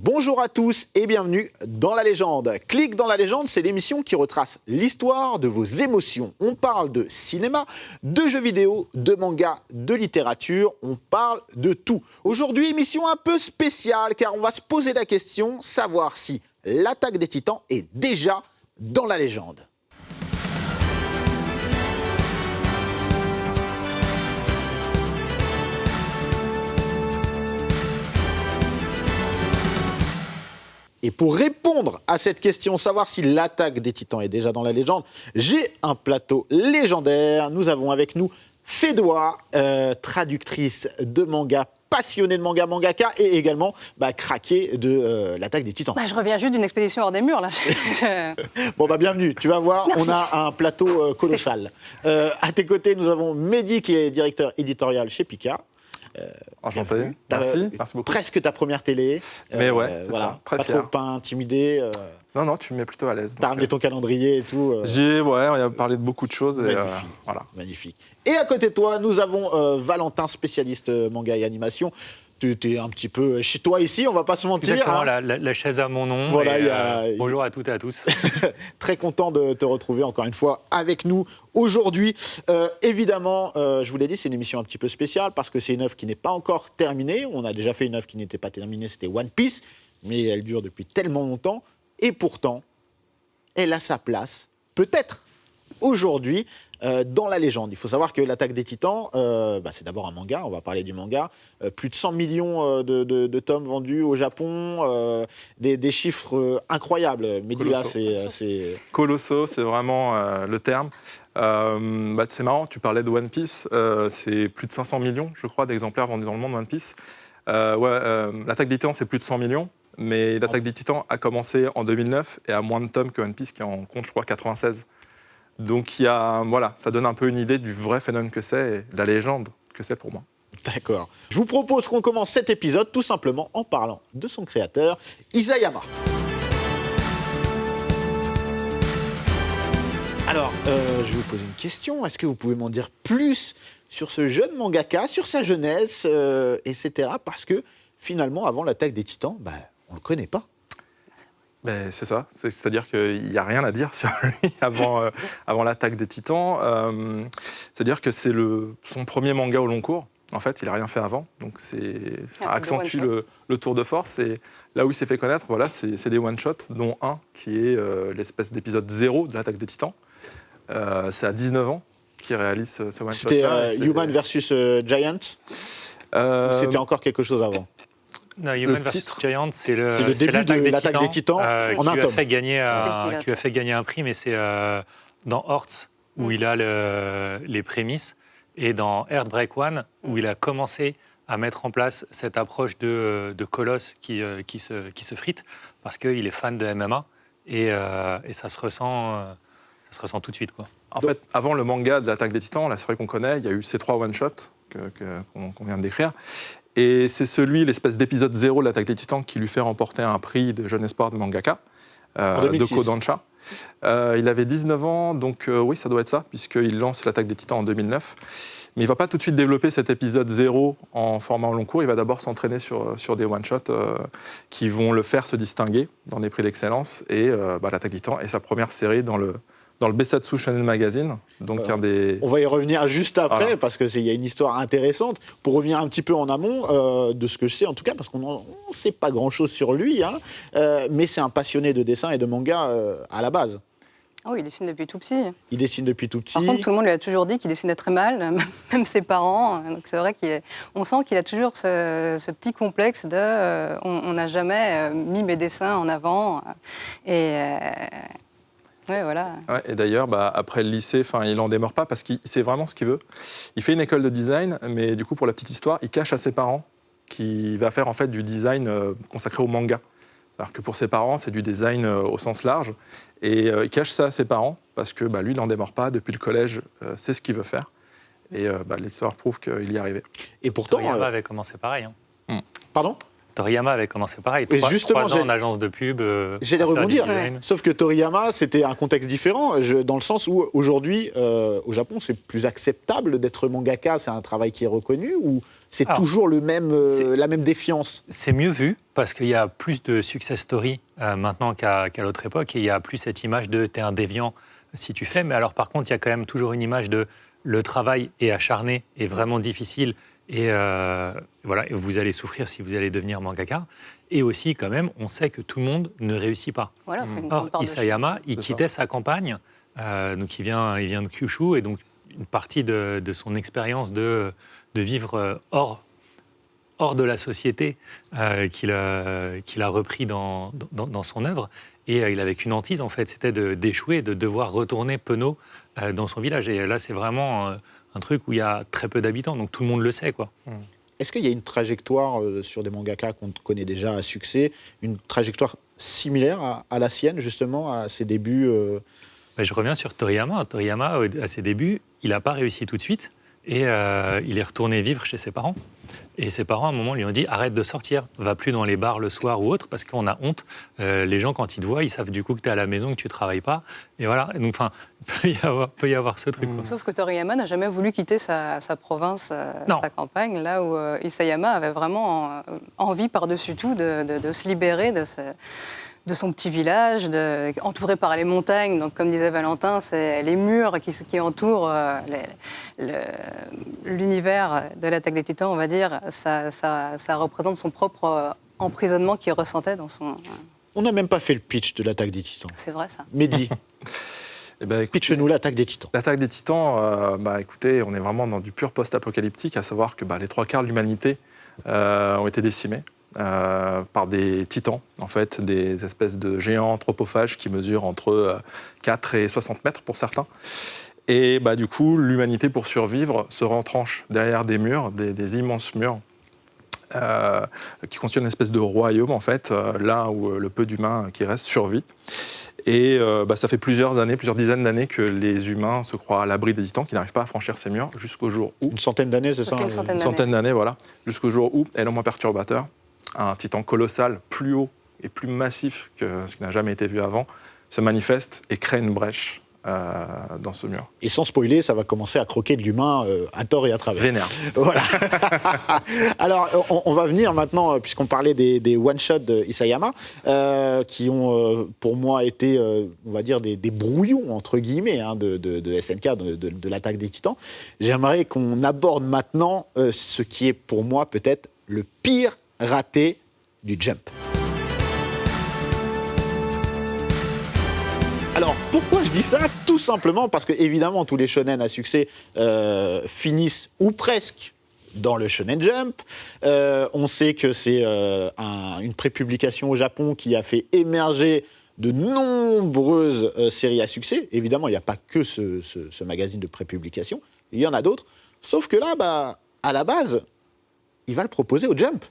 Bonjour à tous et bienvenue dans La Légende. Clique dans La Légende, c'est l'émission qui retrace l'histoire de vos émotions. On parle de cinéma, de jeux vidéo, de manga, de littérature, on parle de tout. Aujourd'hui, émission un peu spéciale car on va se poser la question, savoir si l'attaque des Titans est déjà dans La Légende. Et pour répondre à cette question, savoir si l'attaque des Titans est déjà dans la légende, j'ai un plateau légendaire. Nous avons avec nous Fédois, traductrice de manga, passionnée de manga, mangaka, et également craquée de l'attaque des Titans. Je reviens juste d'une expédition hors des murs, là. Bon, bienvenue. Tu vas voir, Merci. on a un plateau colossal. À tes côtés, nous avons Mehdi, qui est directeur éditorial chez Pika. Enchanté, merci beaucoup. Presque ta première télé. Mais ouais, c'est voilà. ça, très pas fier. trop pas intimidé. Non, tu me mets plutôt à l'aise. T'as ramené ton calendrier et tout. On a parlé de beaucoup de choses. Magnifique. Voilà. Magnifique. Et à côté de toi, nous avons Valentin, spécialiste manga et animation. Tu es un petit peu chez toi ici, on va pas se mentir. Exactement, hein. la chaise à mon nom. Voilà, Bonjour à toutes et à tous. Très content de te retrouver encore une fois avec nous aujourd'hui. Évidemment, je vous l'ai dit, c'est une émission un petit peu spéciale parce que c'est une œuvre qui n'est pas encore terminée. On a déjà fait une œuvre qui n'était pas terminée, c'était One Piece, mais elle dure depuis tellement longtemps. Et pourtant, elle a sa place, peut-être aujourd'hui, dans la légende. Il faut savoir que l'Attaque des Titans, c'est d'abord un manga, on va parler du manga. Plus de 100 millions de tomes vendus au Japon, des chiffres incroyables. Mais là, c'est... Colossaux, c'est vraiment le terme. C'est marrant, tu parlais de One Piece, c'est plus de 500 millions, je crois, d'exemplaires vendus dans le monde, One Piece. L'Attaque des Titans, c'est plus de 100 millions. Mais l'Attaque des Titans a commencé en 2009 et a moins de tomes que One Piece, qui en compte, je crois, 96. Donc, ça donne un peu une idée du vrai phénomène que c'est et de la légende que c'est pour moi. D'accord. Je vous propose qu'on commence cet épisode tout simplement en parlant de son créateur, Isayama. Alors, je vais vous poser une question. Est-ce que vous pouvez m'en dire plus sur ce jeune mangaka, sur sa jeunesse, etc. Parce que, finalement, avant l'Attaque des Titans, on ne le connaît pas. C'est ça, c'est-à-dire qu'il n'y a rien à dire sur lui avant l'Attaque des Titans. C'est-à-dire que c'est son premier manga au long cours. En fait, il n'a rien fait avant, donc ça accentue le tour de force. Et là où il s'est fait connaître, c'est des one-shots, dont un qui est l'espèce d'épisode 0 de l'Attaque des Titans. C'est à 19 ans qu'il réalise ce one-shot. C'était Human versus Giant C'était encore quelque chose avant? Non, Human vs Giant, c'est le début de l'Attaque des Titans en un tome. Qui lui a fait gagner un prix, mais c'est dans Hortz, où il a les prémices, et dans Earthbreak One, où il a commencé à mettre en place cette approche de colosse qui se frite, parce qu'il est fan de MMA, et ça se ressent tout de suite, quoi. En fait, avant le manga de l'Attaque des Titans, la série qu'on connaît, il y a eu ces 3 one-shots qu'on vient de décrire. Et c'est l'espèce d'épisode 0 de l'Attaque des Titans qui lui fait remporter un prix de jeune espoir de mangaka, de Kodansha. Il avait 19 ans, donc oui, ça doit être ça, puisqu'il lance l'Attaque des Titans en 2009. Mais il ne va pas tout de suite développer cet épisode 0 en format long cours. Il va d'abord s'entraîner sur des one-shots qui vont le faire se distinguer dans des prix d'excellence. Et l'Attaque des Titans est sa première série dans le Besatsu Shonen Magazine, donc On va y revenir juste après, parce qu'il y a une histoire intéressante. Pour revenir un petit peu en amont, de ce que je sais en tout cas, parce qu'on ne sait pas grand-chose sur lui, mais c'est un passionné de dessin et de manga à la base. Oh, il dessine depuis tout petit. Il dessine depuis tout petit. Par contre, tout le monde lui a toujours dit qu'il dessinait très mal, même ses parents. Donc c'est vrai qu'on sent qu'il a toujours ce petit complexe de on n'a jamais mis mes dessins en avant. Ouais, voilà. Ouais, et d'ailleurs, après le lycée, il n'en demeure pas parce qu'il sait vraiment ce qu'il veut. Il fait une école de design, mais du coup, pour la petite histoire, il cache à ses parents qu'il va faire en fait du design consacré au manga. Alors que pour ses parents, c'est du design au sens large. Et il cache ça à ses parents parce que lui, il n'en démord pas. Depuis le collège, c'est ce qu'il veut faire. Et l'histoire prouve qu'il y est arrivé. Et pourtant... Toriyama avait commencé pareil. Pardon ? Toriyama avait commencé pareil, Et 3 justement, ans en agence de pub. J'allais à faire rebondir. du design. Sauf que Toriyama, c'était un contexte différent, dans le sens où aujourd'hui, au Japon, c'est plus acceptable d'être mangaka, c'est un travail qui est reconnu, ou c'est Alors, toujours la même défiance? C'est mieux vu parce qu'il y a plus de success story maintenant qu'à l'autre époque et il y a plus cette image de t'es un déviant si tu fais. Mais alors par contre, il y a quand même toujours une image de le travail est acharné et vraiment difficile et voilà, et vous allez souffrir si vous allez devenir mangaka. Et aussi quand même, on sait que tout le monde ne réussit pas. Voilà, faut une Or, grande part de Isayama, il C'est quittait sa campagne, donc il vient de Kyushu, et donc une partie de son expérience de vivre hors de la société qu'il a repris dans son œuvre. Et il avait qu'une hantise, en fait, c'était d'échouer, de devoir retourner penaud dans son village. Et là, c'est vraiment un truc où il y a très peu d'habitants, donc tout le monde le sait, quoi. Est-ce qu'il y a une trajectoire sur des mangakas qu'on connaît déjà à succès, une trajectoire similaire à la sienne, justement, à ses débuts Mais je reviens sur Toriyama. Toriyama, à ses débuts, il n'a pas réussi tout de suite. Et il est retourné vivre chez ses parents. Et ses parents, à un moment, lui ont dit « Arrête de sortir, va plus dans les bars le soir ou autre, parce qu'on a honte. Les gens, quand ils te voient, ils savent du coup que tu es à la maison, que tu ne travailles pas. » Et voilà, et donc il peut y avoir ce truc. Quoi. Sauf que Toriyama n'a jamais voulu quitter sa province, Non. sa campagne, là où Isayama avait vraiment envie par-dessus tout de se libérer de son petit village, entouré par les montagnes. Donc, comme disait Valentin, c'est les murs qui entourent l'univers de l'Attaque des Titans, on va dire. Ça représente son propre emprisonnement qu'il ressentait dans son... On n'a même pas fait le pitch de l'Attaque des Titans. C'est vrai, ça. Mehdi, Eh ben, écoutez, pitch-nous l'Attaque des Titans. L'attaque des Titans, écoutez, on est vraiment dans du pur post-apocalyptique, à savoir que les 3/4 de l'humanité ont été décimés par des titans, en fait, des espèces de géants anthropophages qui mesurent entre 4 et 60 mètres pour certains. Et du coup, l'humanité, pour survivre, se retranche derrière des murs, des immenses murs, qui constituent une espèce de royaume, en fait, là où le peu d'humains qui restent survit. Et ça fait plusieurs dizaines d'années que les humains se croient à l'abri des titans, qui n'arrivent pas à franchir ces murs, jusqu'au jour où... Une centaine d'années, c'est ça? Une centaine Une centaine d'années, voilà. Jusqu'au jour où, et le moins perturbateur, un titan colossal, plus haut et plus massif que ce qui n'a jamais été vu avant, se manifeste et crée une brèche dans ce mur. Et sans spoiler, ça va commencer à croquer de l'humain à tort et à travers. Vénère. Voilà. Alors, on va venir maintenant, puisqu'on parlait des one-shots d'Isayama, qui ont, pour moi, été, on va dire, des brouillons, entre guillemets, de SNK, de l'Attaque des Titans. J'aimerais qu'on aborde maintenant ce qui est, pour moi, peut-être le pire raté du Jump. Alors, pourquoi je dis ça? Tout simplement parce que, évidemment, tous les shonen à succès finissent, ou presque, dans le Shonen Jump. On sait que c'est une prépublication au Japon qui a fait émerger de nombreuses séries à succès. Évidemment, il n'y a pas que ce magazine de prépublication, il y en a d'autres. Sauf que là, à la base, il va le proposer au Jump.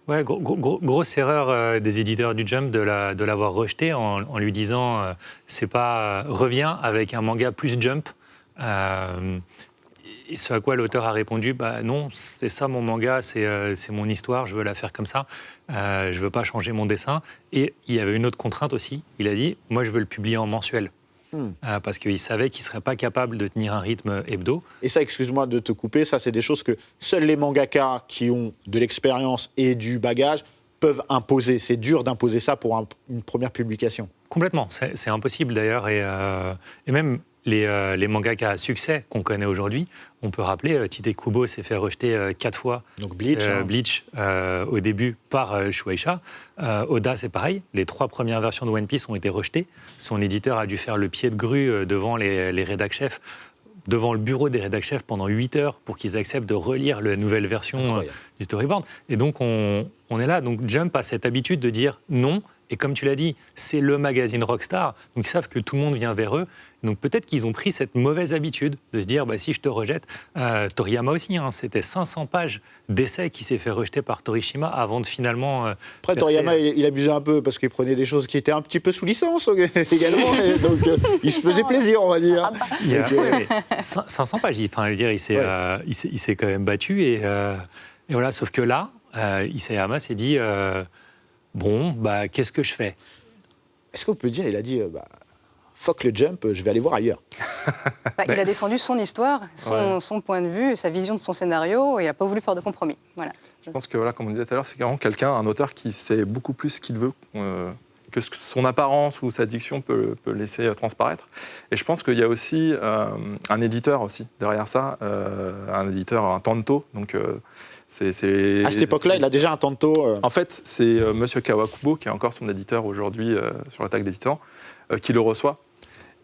Ouais, grosse erreur des éditeurs du Jump de l'avoir rejeté en lui disant c'est pas reviens avec un manga plus Jump. Et ce à quoi l'auteur a répondu non, c'est ça mon manga, c'est mon histoire, je veux la faire comme ça, je veux pas changer mon dessin. Et il y avait une autre contrainte aussi, il a dit moi je veux le publier en mensuel. Parce qu'il savait qu'il ne serait pas capable de tenir un rythme hebdo. Et ça, excuse-moi de te couper, ça c'est des choses que seuls les mangakas qui ont de l'expérience et du bagage peuvent imposer. C'est dur d'imposer ça pour une première publication. Complètement, c'est impossible d'ailleurs. Et même les mangakas à succès qu'on connaît aujourd'hui, on peut rappeler, Tite Kubo s'est fait rejeter 4 fois. Donc Bleach, au début par Shueisha. Oda, c'est pareil. Les 3 premières versions de One Piece ont été rejetées. Son éditeur a dû faire le pied de grue devant les rédac-chefs, devant le bureau des rédac-chefs pendant 8 heures pour qu'ils acceptent de relire la nouvelle version du storyboard. Et donc, on est là. Donc, Jump a cette habitude de dire non. Et comme tu l'as dit, c'est le magazine Rockstar. Donc, ils savent que tout le monde vient vers eux. Donc, peut-être qu'ils ont pris cette mauvaise habitude de se dire si je te rejette. Toriyama aussi, c'était 500 pages d'essais qui s'est fait rejeter par Torishima avant de finalement. Après, Toriyama, il abusait un peu parce qu'il prenait des choses qui étaient un petit peu sous licence également. Et donc, il se faisait plaisir, on va dire. 500 pages. Il s'est quand même battu. Et voilà, sauf que là, Isayama s'est dit bon, bah, qu'est-ce que je fais? Est-ce qu'on peut dire, il a dit, fuck le jump, je vais aller voir ailleurs. Il a défendu son histoire, son point de vue, sa vision de son scénario, et il n'a pas voulu faire de compromis. Voilà. Je pense que, voilà, comme on disait tout à l'heure, c'est vraiment quelqu'un, un auteur qui sait beaucoup plus ce qu'il veut que son apparence ou sa diction peut laisser transparaître. Et je pense qu'il y a aussi un éditeur aussi derrière ça, un éditeur, un Tanto. Donc, à cette époque-là, il a déjà un Tanto. En fait, c'est Monsieur Kawakubo, qui est encore son éditeur aujourd'hui sur l'Attaque des Titans, qui le reçoit.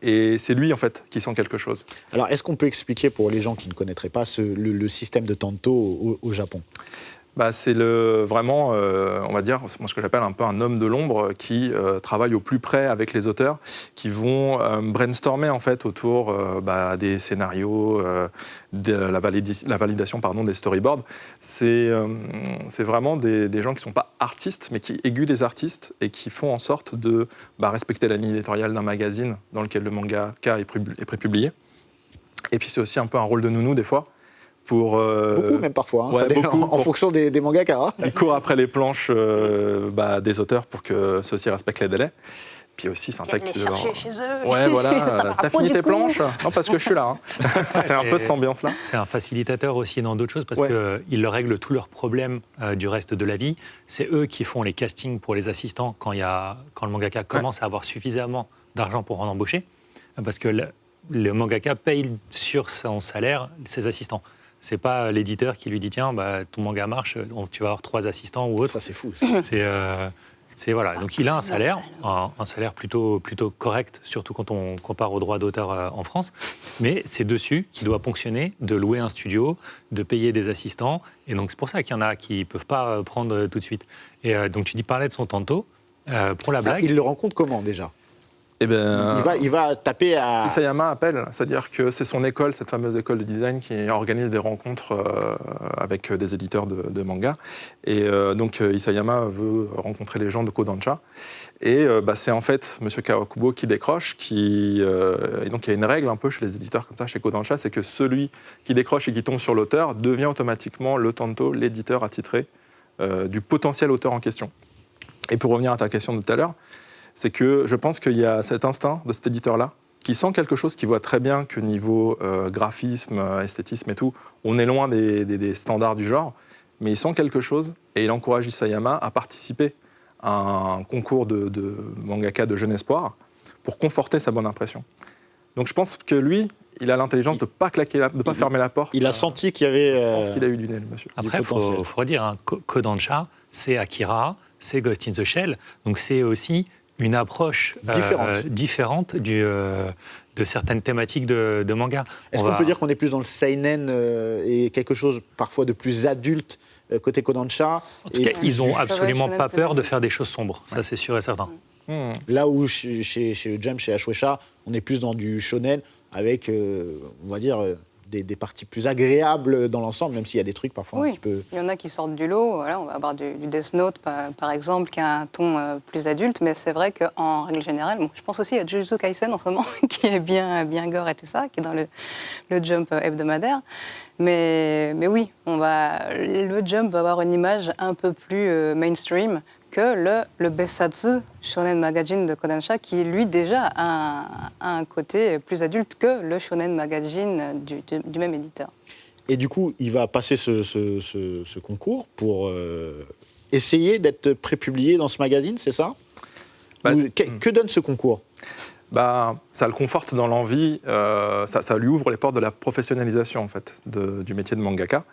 Et c'est lui, en fait, qui sent quelque chose. Alors, est-ce qu'on peut expliquer pour les gens qui ne connaîtraient pas le système de Tanto au Japon? C'est vraiment, on va dire, moi, ce que j'appelle un peu un homme de l'ombre qui travaille au plus près avec les auteurs, qui vont brainstormer en fait autour des scénarios, de la validation des storyboards. C'est vraiment des gens qui ne sont pas artistes, mais qui aiguillent les artistes et qui font en sorte de respecter la ligne éditoriale d'un magazine dans lequel le mangaka est prépublié. Et puis c'est aussi un peu un rôle de nounou des fois. Beaucoup même parfois, en fonction des mangakas. Il court après les planches des auteurs pour que ceux-ci respectent les délais. Puis aussi, c'est un texte de chercher chez eux. Ouais, voilà. T'as fini tes planches? Non, parce que je suis là. C'est un peu cette ambiance-là. C'est un facilitateur aussi dans d'autres choses parce qu'il leur règle tous leurs problèmes du reste de la vie. C'est eux qui font les castings pour les assistants quand le mangaka commence à avoir suffisamment d'argent pour en embaucher. Parce que le mangaka paye sur son salaire ses assistants. C'est pas l'éditeur qui lui dit tiens, ton manga marche, tu vas avoir 3 assistants ou autre. Ça c'est fou. Ça. Voilà. Donc il a un salaire, un salaire plutôt correct, surtout quand on compare aux droits d'auteur en France. Mais c'est dessus qu'il doit ponctionner, de louer un studio, de payer des assistants. Et donc c'est pour ça qu'il y en a qui peuvent pas prendre tout de suite. Et donc tu parlais de son Tanto pour la blague. Il le rencontre comment déjà? Il va taper à... Isayama appelle, c'est-à-dire que c'est son école, cette fameuse école de design qui organise des rencontres avec des éditeurs de manga. Et donc Isayama veut rencontrer les gens de Kodansha. Et c'est en fait M. Kawakubo qui décroche. Et donc il y a une règle un peu chez les éditeurs comme ça, chez Kodansha, c'est que celui qui décroche et qui tombe sur l'auteur devient automatiquement le Tanto, l'éditeur attitré du potentiel auteur en question. Et pour revenir à ta question de tout à l'heure, c'est que je pense qu'il y a cet instinct de cet éditeur-là qui sent quelque chose, qui voit très bien que niveau graphisme, esthétisme et tout, on est loin des standards du genre, mais il sent quelque chose et il encourage Isayama à participer à un concours de mangaka de jeune espoir pour conforter sa bonne impression. Donc je pense que lui, il a l'intelligence de ne pas fermer la porte. Il a senti qu'il y avait... Je pense qu'il a eu du nez, le monsieur. Après, il faut redire, Kodansha, c'est Akira, c'est Ghost in the Shell, donc c'est aussi une approche différente de certaines thématiques de manga. Est-ce qu'on peut dire qu'on est plus dans le seinen et quelque chose parfois de plus adulte côté Kodansha? En tout cas, ils n'ont absolument pas peur de faire des choses sombres, ça c'est sûr et certain. Là où chez Jump, chez Shueisha, on est plus dans du shonen avec, on va dire, des parties plus agréables dans l'ensemble, même s'il y a des trucs parfois un petit peu... Il y en a qui sortent du lot. Voilà, on va avoir du Death Note, par exemple, qui a un ton plus adulte, mais c'est vrai qu'en règle générale, je pense aussi à Jujutsu Kaisen en ce moment, qui est bien gore et tout ça, qui est dans le Jump hebdomadaire. Mais oui, le Jump va avoir une image un peu plus mainstream que le Besatsu Shonen Magazine de Kodansha, qui lui déjà a un côté plus adulte que le Shonen Magazine du même éditeur. Et du coup, il va passer ce concours pour essayer d'être prépublié dans ce magazine, c'est ça? Que donne ce concours? Ça le conforte dans l'envie, ça lui ouvre les portes de la professionnalisation en fait, du métier de mangaka.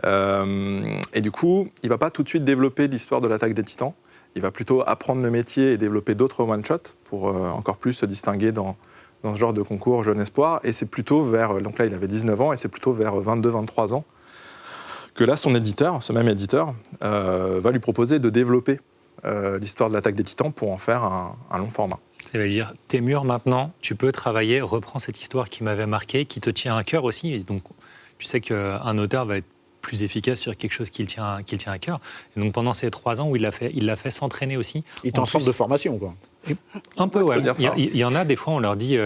Et du coup, il ne va pas tout de suite développer l'histoire de l'Attaque des Titans. Il va plutôt apprendre le métier et développer d'autres one-shots pour encore plus se distinguer dans ce genre de concours Jeune Espoir. Et c'est plutôt donc là, il avait 19 ans, et c'est plutôt vers 22-23 ans que là, son éditeur, ce même éditeur, va lui proposer de développer l'histoire de l'Attaque des Titans pour en faire un long format. Ça veut dire, t'es mûr maintenant, tu peux travailler, reprends cette histoire qui m'avait marqué, qui te tient à cœur aussi. Et donc, tu sais qu'un auteur va être plus efficace sur quelque chose qu'il tient à cœur. Et donc pendant ces 3 ans où il l'a fait s'entraîner aussi. Il est en centre de formation, quoi. Un peu, ouais. Il y en a, des fois, on leur dit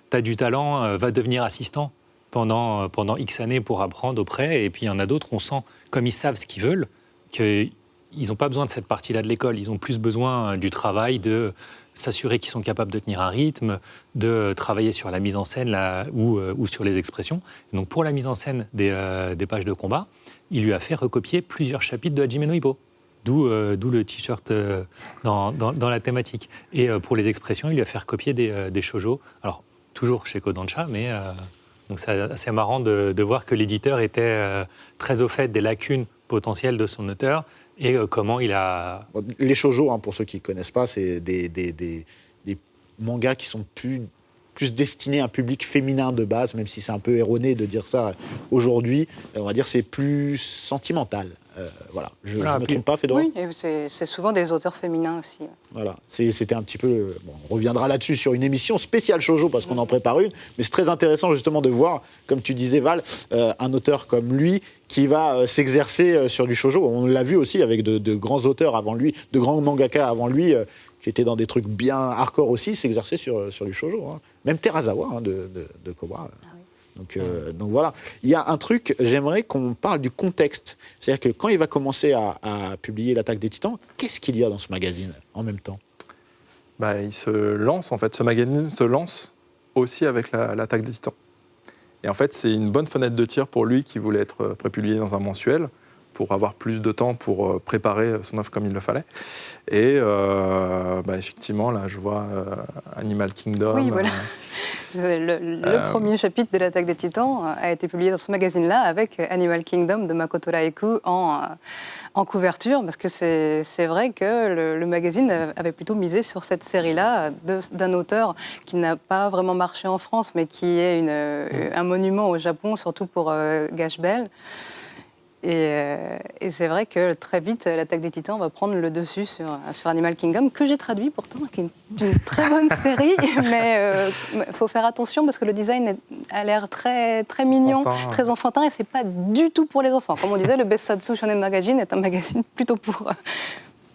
t'as du talent, va devenir assistant pendant X années pour apprendre auprès. Et puis il y en a d'autres, on sent, comme ils savent ce qu'ils veulent, qu'ils n'ont pas besoin de cette partie-là de l'école. Ils ont plus besoin du travail, de s'assurer qu'ils sont capables de tenir un rythme, de travailler sur la mise en scène ou sur les expressions. Et donc pour la mise en scène des pages de combat, il lui a fait recopier plusieurs chapitres de Hajime no Ippo. D'où le t-shirt dans la thématique. Et pour les expressions, il lui a fait recopier des shoujo. Alors, toujours chez Kodansha, mais donc c'est assez marrant de voir que l'éditeur était très au fait des lacunes potentielles de son auteur et comment il a... Les shoujo, pour ceux qui ne connaissent pas, c'est des mangas qui sont plus destinés à un public féminin de base, même si c'est un peu erroné de dire ça aujourd'hui. On va dire c'est plus sentimental. Voilà, je ne me trompe pas, Fédora? Oui, et c'est souvent des auteurs féminins aussi. Voilà, c'était un petit peu... Bon, on reviendra là-dessus sur une émission spéciale shoujo, parce qu'on en prépare une, mais c'est très intéressant justement de voir, comme tu disais Val, un auteur comme lui qui va s'exercer sur du shoujo. On l'a vu aussi avec de grands auteurs avant lui, de grands mangaka avant lui, qui étaient dans des trucs bien hardcore aussi, s'exercer sur du shoujo. Même Terazawa de Cobra. Donc voilà, il y a un truc, j'aimerais qu'on parle du contexte. C'est-à-dire que quand il va commencer à publier l'Attaque des Titans, qu'est-ce qu'il y a dans ce magazine en même temps? Il se lance, en fait, ce magazine se lance aussi avec l'Attaque des Titans. Et en fait, c'est une bonne fenêtre de tir pour lui qui voulait être prépublié dans un mensuel, pour avoir plus de temps pour préparer son œuvre comme il le fallait. Et effectivement, là, je vois Animal Kingdom. Oui, voilà. Le premier chapitre de l'Attaque des Titans a été publié dans ce magazine-là avec Animal Kingdom de Makoto Laiku en couverture, parce que c'est vrai que le magazine avait plutôt misé sur cette série-là d'un auteur qui n'a pas vraiment marché en France, mais qui est un monument au Japon, surtout pour Gash Bell. Et c'est vrai que très vite, l'Attaque des Titans va prendre le dessus sur Animal Kingdom, que j'ai traduit pourtant, qui est une très bonne série, mais il faut faire attention parce que le design a l'air très, très mignon, très enfantin, et c'est pas du tout pour les enfants. Comme on disait, le Bessatsu Shonen Magazine est un magazine plutôt pour...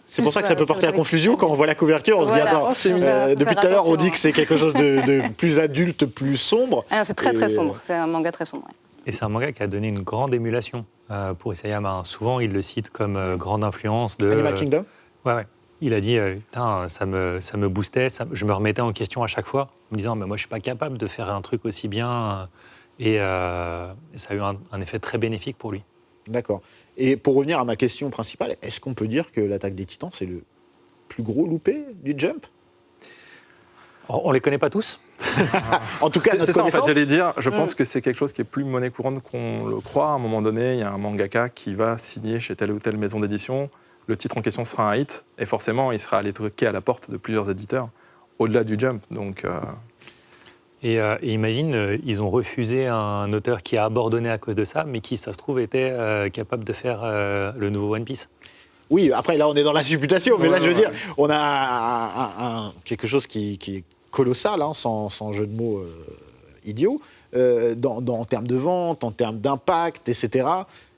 C'est pour ça que ça peut porter à confusion quand on voit la couverture, on se dit attends, depuis tout à l'heure on dit que c'est quelque chose de plus adulte, plus sombre. C'est très très sombre, c'est un manga très sombre. Et c'est un manga qui a donné une grande émulation pour Isayama. Souvent, il le cite comme grande influence de... Animal Kingdom. Ouais. Il a dit, putain, ça me boostait, je me remettais en question à chaque fois, en me disant, moi, je ne suis pas capable de faire un truc aussi bien. Et ça a eu un effet très bénéfique pour lui. D'accord. Et pour revenir à ma question principale, est-ce qu'on peut dire que l'Attaque des Titans, c'est le plus gros loupé du Jump? On ne les connaît pas tous. En tout cas, c'est ça, en fait, j'allais dire. Je pense que c'est quelque chose qui est plus monnaie courante qu'on le croit. À un moment donné, il y a un mangaka qui va signer chez telle ou telle maison d'édition. Le titre en question sera un hit. Et forcément, il sera allé toquer à la porte de plusieurs éditeurs, au-delà du Jump. Donc, Et imagine, ils ont refusé un auteur qui a abandonné à cause de ça, mais qui, ça se trouve, était capable de faire le nouveau One Piece. Oui, après, là, on est dans la supputation. Mais là, je veux dire, on a quelque chose qui est colossal, sans jeu de mots idiot, en termes de vente, en termes d'impact, etc.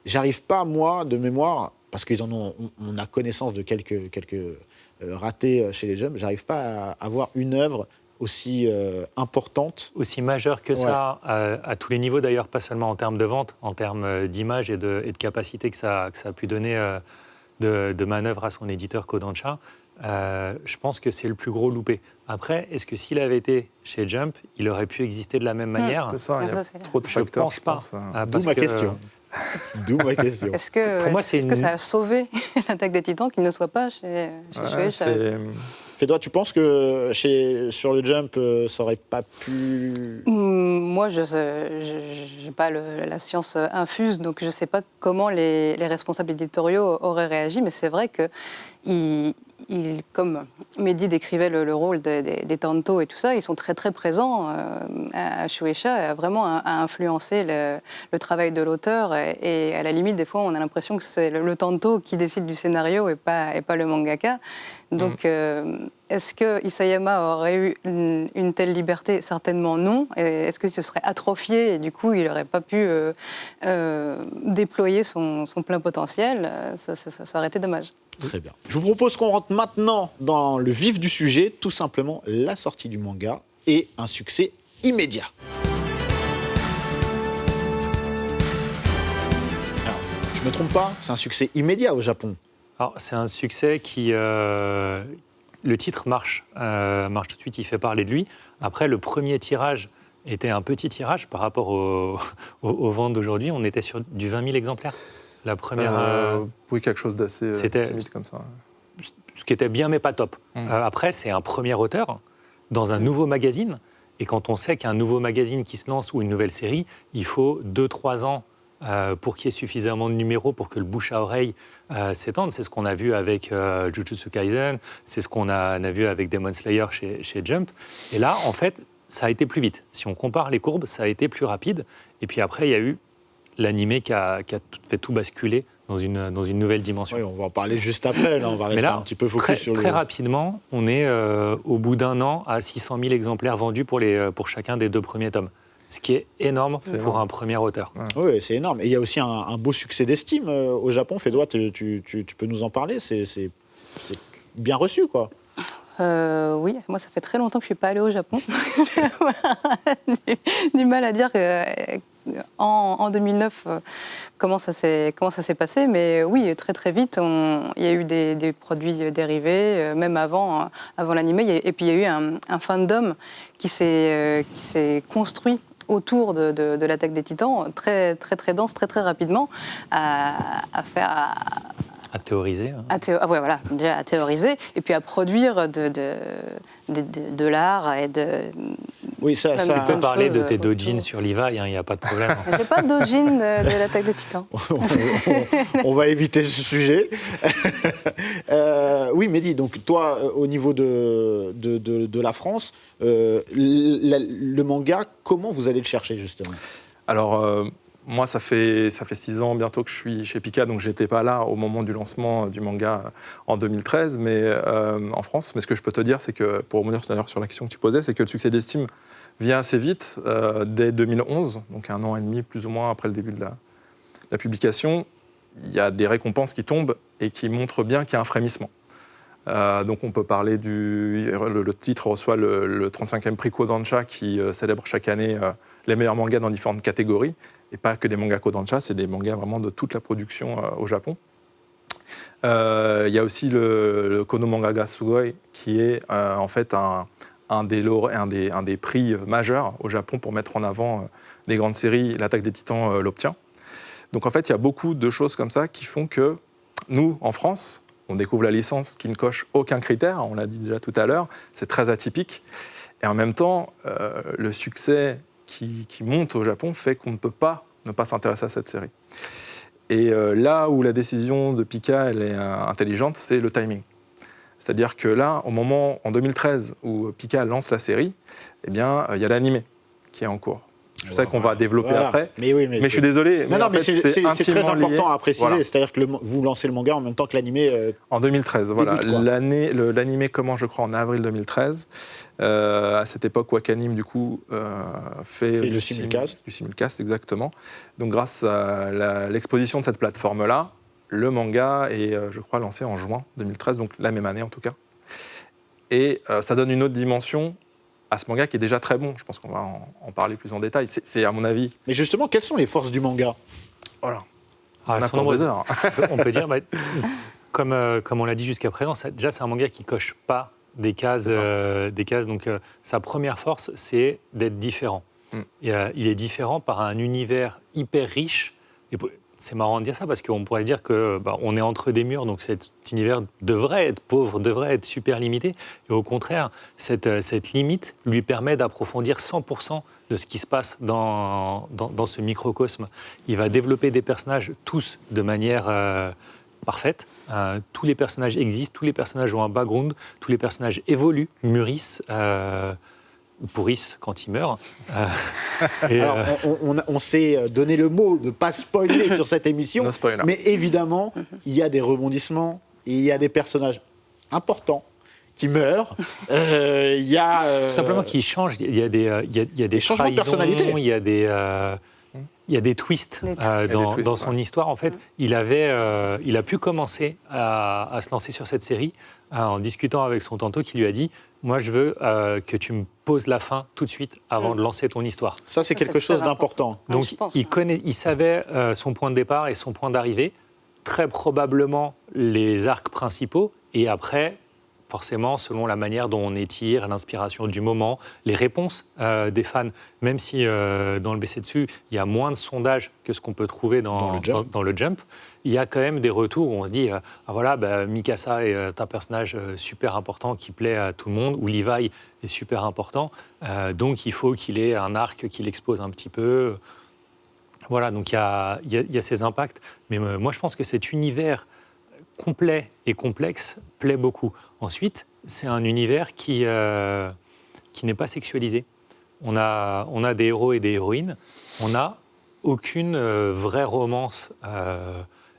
J'arrive pas, moi, de mémoire, parce qu'on a connaissance de quelques ratés chez les Jump, j'arrive pas à avoir une œuvre aussi importante. Aussi majeure que ça, à tous les niveaux d'ailleurs, pas seulement en termes de vente, en termes d'image et de capacité que ça a pu donner de manœuvre à son éditeur Kodansha. Je pense que c'est le plus gros loupé. Après, est-ce que s'il avait été chez Jump, il aurait pu exister de la même manière? C'est ça, il y a trop de Je facteurs. pense pas. D'où ma question. D'où ma question. Est-ce que ça a sauvé l'Attaque des Titans qu'il ne soit pas chez Shueisha? Fédora, tu penses que sur le Jump, ça aurait pas pu... Moi, je n'ai pas la science infuse, donc je ne sais pas comment les responsables éditoriaux auraient réagi, mais c'est vrai que comme Mehdi décrivait le rôle des Tanto et tout ça, ils sont très très présents à Shueisha, vraiment à influencer le travail de l'auteur, et à la limite, des fois, on a l'impression que c'est le Tanto qui décide du scénario et pas le mangaka. Donc, est-ce que Isayama aurait eu une telle liberté? Certainement non. Est-ce que ce serait atrophié et du coup, il n'aurait pas pu déployer son plein potentiel? Ça aurait été dommage. Très bien. Je vous propose qu'on rentre maintenant dans le vif du sujet, tout simplement la sortie du manga et un succès immédiat. Alors, je je me trompe pas, c'est un succès immédiat au Japon. Alors, c'est un succès qui... le titre marche tout de suite, il fait parler de lui. Après, le premier tirage était un petit tirage par rapport aux ventes d'aujourd'hui. On était sur du 20 000 exemplaires. La première... Oui, quelque chose d'assez timide comme ça. Ce qui était bien, mais pas top. Après, c'est un premier auteur dans un nouveau magazine. Et quand on sait qu'un nouveau magazine qui se lance ou une nouvelle série, il faut 2-3 ans pour qu'il y ait suffisamment de numéros pour que le bouche à oreille s'étende. C'est ce qu'on a vu avec Jujutsu Kaisen, c'est ce qu'on a vu avec Demon Slayer chez Jump. Et là, en fait, ça a été plus vite. Si on compare les courbes, ça a été plus rapide. Et puis après, il y a eu l'animé qui a fait tout basculer dans une nouvelle dimension. Oui, on va en parler juste après. Là, on va rester un petit peu focus sur Très rapidement, on est au bout d'un an à 600 000 exemplaires vendus pour chacun des 2 premiers tomes. Ce qui est énorme pour un premier auteur. Oui, c'est énorme. Et il y a aussi un beau succès d'estime au Japon. Fédois, tu peux nous en parler? C'est bien reçu, quoi. Oui, moi ça fait très longtemps que je ne suis pas allée au Japon. du mal à dire en 2009 comment ça s'est passé, mais oui, très très vite, il y a eu des produits dérivés, même avant l'animé, et puis il y a eu un fandom qui s'est construit autour de l'attaque des Titans, très très très dense, très très rapidement, à théoriser. Ouais, voilà, déjà à théoriser, et puis à produire de l'art et de... Oui, ça... Tu peux parler de tes doujins sur Levi, il n'y a pas de problème. Je n'ai pas de doujin de l'attaque des Titans. On va éviter ce sujet. Oui, Mehdi, donc toi, au niveau de la France, le manga, comment vous allez le chercher, justement? Alors... moi, ça fait 6 ans bientôt que je suis chez Pika, donc je n'étais pas là au moment du lancement du manga en 2013 en France. Mais ce que je peux te dire, c'est que, pour revenir sur la question que tu posais, c'est que le succès d'estime vient assez vite, dès 2011, donc 1 an et demi plus ou moins après le début de la publication. Il y a des récompenses qui tombent et qui montrent bien qu'il y a un frémissement. Donc on peut parler le titre reçoit le 35e prix Kodansha qui célèbre chaque année les meilleurs mangas dans différentes catégories, et pas que des mangas Kodansha, c'est des mangas vraiment de toute la production au Japon. Il y a aussi le Kono Mangaga Sugoi qui est en fait un des prix majeurs au Japon pour mettre en avant des grandes séries. L'Attaque des Titans l'obtient. Donc en fait, il y a beaucoup de choses comme ça qui font que nous, en France, on découvre la licence qui ne coche aucun critère, on l'a dit déjà tout à l'heure, c'est très atypique. Et en même temps, le succès qui monte au Japon fait qu'on ne peut pas ne pas s'intéresser à cette série. Et là où la décision de Pika elle est intelligente, c'est le timing. C'est-à-dire que là, en 2013, où Pika lance la série, eh bien, il y a l'animé qui est en cours. Je sais qu'on va développer après, mais je suis désolé. Non, mais c'est très important à préciser. Voilà. C'est-à-dire que vous lancez le manga en même temps que l'animé. En 2013, voilà. L'animé commence, je crois, en avril 2013. À cette époque, Wakanim, du coup, fait du simulcast. Du simulcast, exactement. Donc, grâce à l'exposition de cette plateforme-là, le manga est, je crois, lancé en juin 2013, donc la même année en tout cas. Et ça donne une autre dimension à ce manga qui est déjà très bon. Je pense qu'on va en parler plus en détail. C'est à mon avis... Mais justement, quelles sont les forces du manga? Voilà. On a pour 2 heures. On peut dire, comme on l'a dit jusqu'à présent, déjà c'est un manga qui coche pas des cases. Donc sa première force, c'est d'être différent. Il est différent par un univers hyper riche. Et c'est marrant de dire ça parce qu'on pourrait se dire qu'on est entre des murs, donc cet univers devrait être pauvre, devrait être super limité. Et au contraire, cette limite lui permet d'approfondir 100% de ce qui se passe dans ce microcosme. Il va développer des personnages tous de manière parfaite. Tous les personnages existent, tous les personnages ont un background, tous les personnages évoluent, mûrissent, ou pourrissent quand ils meurent. Alors, on s'est donné le mot de ne pas spoiler sur cette émission, no spoiler. Mais évidemment, il y a des rebondissements et il y a des personnages importants qui meurent. Il y a... Tout simplement qui changent. Il y a des changements de trahisons, personnalité. Il y a des... Il y a des twists, Des twists. dans son histoire. En fait, il a pu commencer à se lancer sur cette série en discutant avec son tantôt qui lui a dit « Moi, je veux que tu me poses la fin tout de suite avant de lancer ton histoire. » Ça, c'est quelque chose d'important. Ouais, Donc, je pense, il savait son point de départ et son point d'arrivée, très probablement les arcs principaux, et après, forcément, selon la manière dont on étire, l'inspiration du moment, les réponses des fans, même si dans le BC-Dessus, il y a moins de sondages que ce qu'on peut trouver dans le Jump, il y a quand même des retours où on se dit Mikasa est un personnage super important qui plaît à tout le monde, ou Levi est super important, donc il faut qu'il ait un arc qui l'expose un petit peu. Voilà, donc il y a ces impacts. Mais moi, je pense que cet univers complet et complexe plaît beaucoup. Ensuite, c'est un univers qui n'est pas sexualisé. On a des héros et des héroïnes. On n'a aucune vraie romance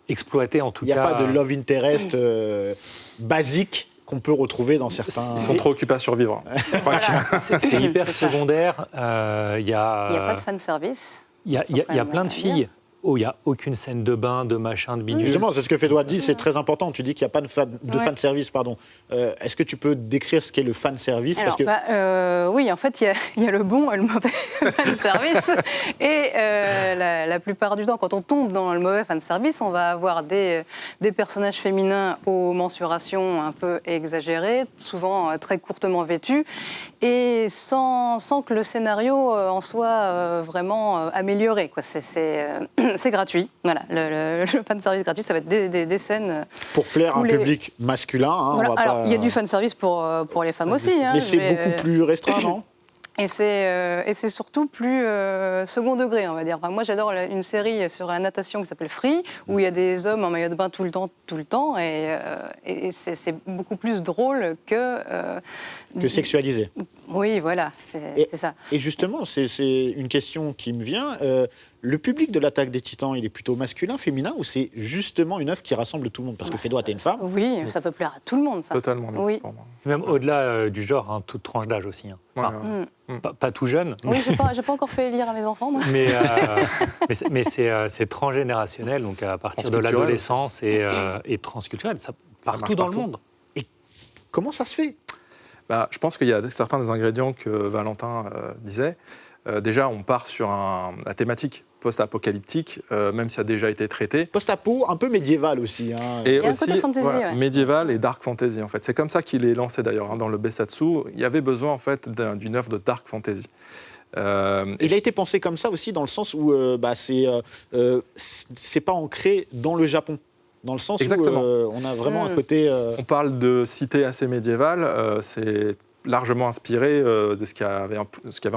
exploitée, en tout cas. Il n'y a pas de love interest basique qu'on peut retrouver dans certains... Ils sont trop occupés à survivre. C'est hyper secondaire. Il y a pas de fanservice. Il y a plein de filles où il n'y a aucune scène de bain, de machin, de bidule. Justement, c'est ce que Fédois dit, c'est très important. Tu dis qu'il n'y a pas de fanservice, pardon. Est-ce que tu peux décrire ce qu'est le fanservice? Alors, oui, en fait, il y a le bon et le mauvais fanservice. Et la plupart du temps, quand on tombe dans le mauvais fanservice, on va avoir des personnages féminins aux mensurations un peu exagérées, souvent très courtement vêtus, et sans que le scénario en soit vraiment amélioré, quoi. C'est gratuit. Voilà, le fanservice gratuit, ça va être des scènes... Pour plaire à un public masculin. Hein, voilà. Alors, il y a du fanservice pour les femmes aussi. Mais c'est beaucoup plus restreint, non? Et c'est surtout plus second degré, on va dire. Enfin, moi, j'adore une série sur la natation qui s'appelle Free, où il y a des hommes en maillot de bain tout le temps, et c'est beaucoup plus drôle que sexualisé. Oui, voilà, c'est ça. Et justement, c'est une question qui me vient. Le public de l'Attaque des Titans, il est plutôt masculin, féminin, ou c'est justement une œuvre qui rassemble tout le monde? Parce que Fédois, t'es une femme. Oui, ça peut plaire à tout le monde, ça. Totalement. Oui. Même même au-delà du genre, hein, toute tranche d'âge aussi. Hein. Enfin, pas tout jeune. Oui, j'ai pas encore fait lire à mes enfants, moi. Mais c'est transgénérationnel, donc à partir de l'adolescence et transculturel, ça partout dans le monde. Et comment ça se fait? Je pense qu'il y a certains des ingrédients que Valentin disait. Déjà, on part sur la thématique post-apocalyptique, même si ça a déjà été traité. Post-apo, un peu médiéval aussi. Hein. Et il y a aussi, un côté fantasy, ouais. médiéval et dark fantasy, en fait. C'est comme ça qu'il est lancé, d'ailleurs, hein, dans le Besatsu. Il y avait besoin, en fait, d'une œuvre de dark fantasy. Il a été pensé comme ça aussi, dans le sens où c'est pas ancré dans le Japon. Dans le sens où on a vraiment un côté... On parle de cité assez médiévale, c'est largement inspiré de ce qu'il y avait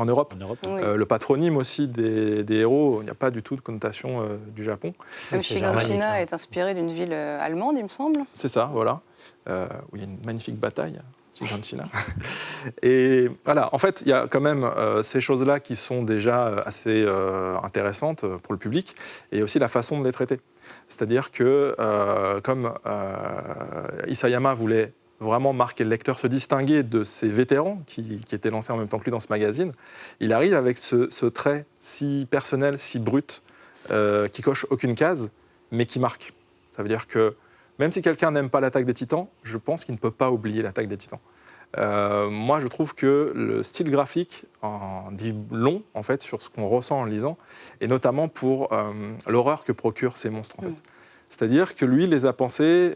en Europe. Oui. Le patronyme aussi des héros, il n'y a pas du tout de connotation du Japon. Même Shiganshina est inspiré d'une ville allemande, il me semble. C'est ça, voilà. Où il y a une magnifique bataille, Shiganshina. Et voilà, en fait, il y a quand même ces choses-là qui sont déjà assez intéressantes pour le public, et aussi la façon de les traiter. C'est-à-dire que, comme Isayama voulait vraiment marquer le lecteur, se distinguer de ces vétérans qui étaient lancés en même temps que lui dans ce magazine, il arrive avec ce trait si personnel, si brut, qui coche aucune case, mais qui marque. Ça veut dire que même si quelqu'un n'aime pas l'Attaque des Titans, je pense qu'il ne peut pas oublier l'Attaque des Titans. Moi, je trouve que le style graphique en dit long, en fait, sur ce qu'on ressent en lisant, et notamment pour l'horreur que procurent ces monstres, en fait. C'est-à-dire que lui, il les a pensés,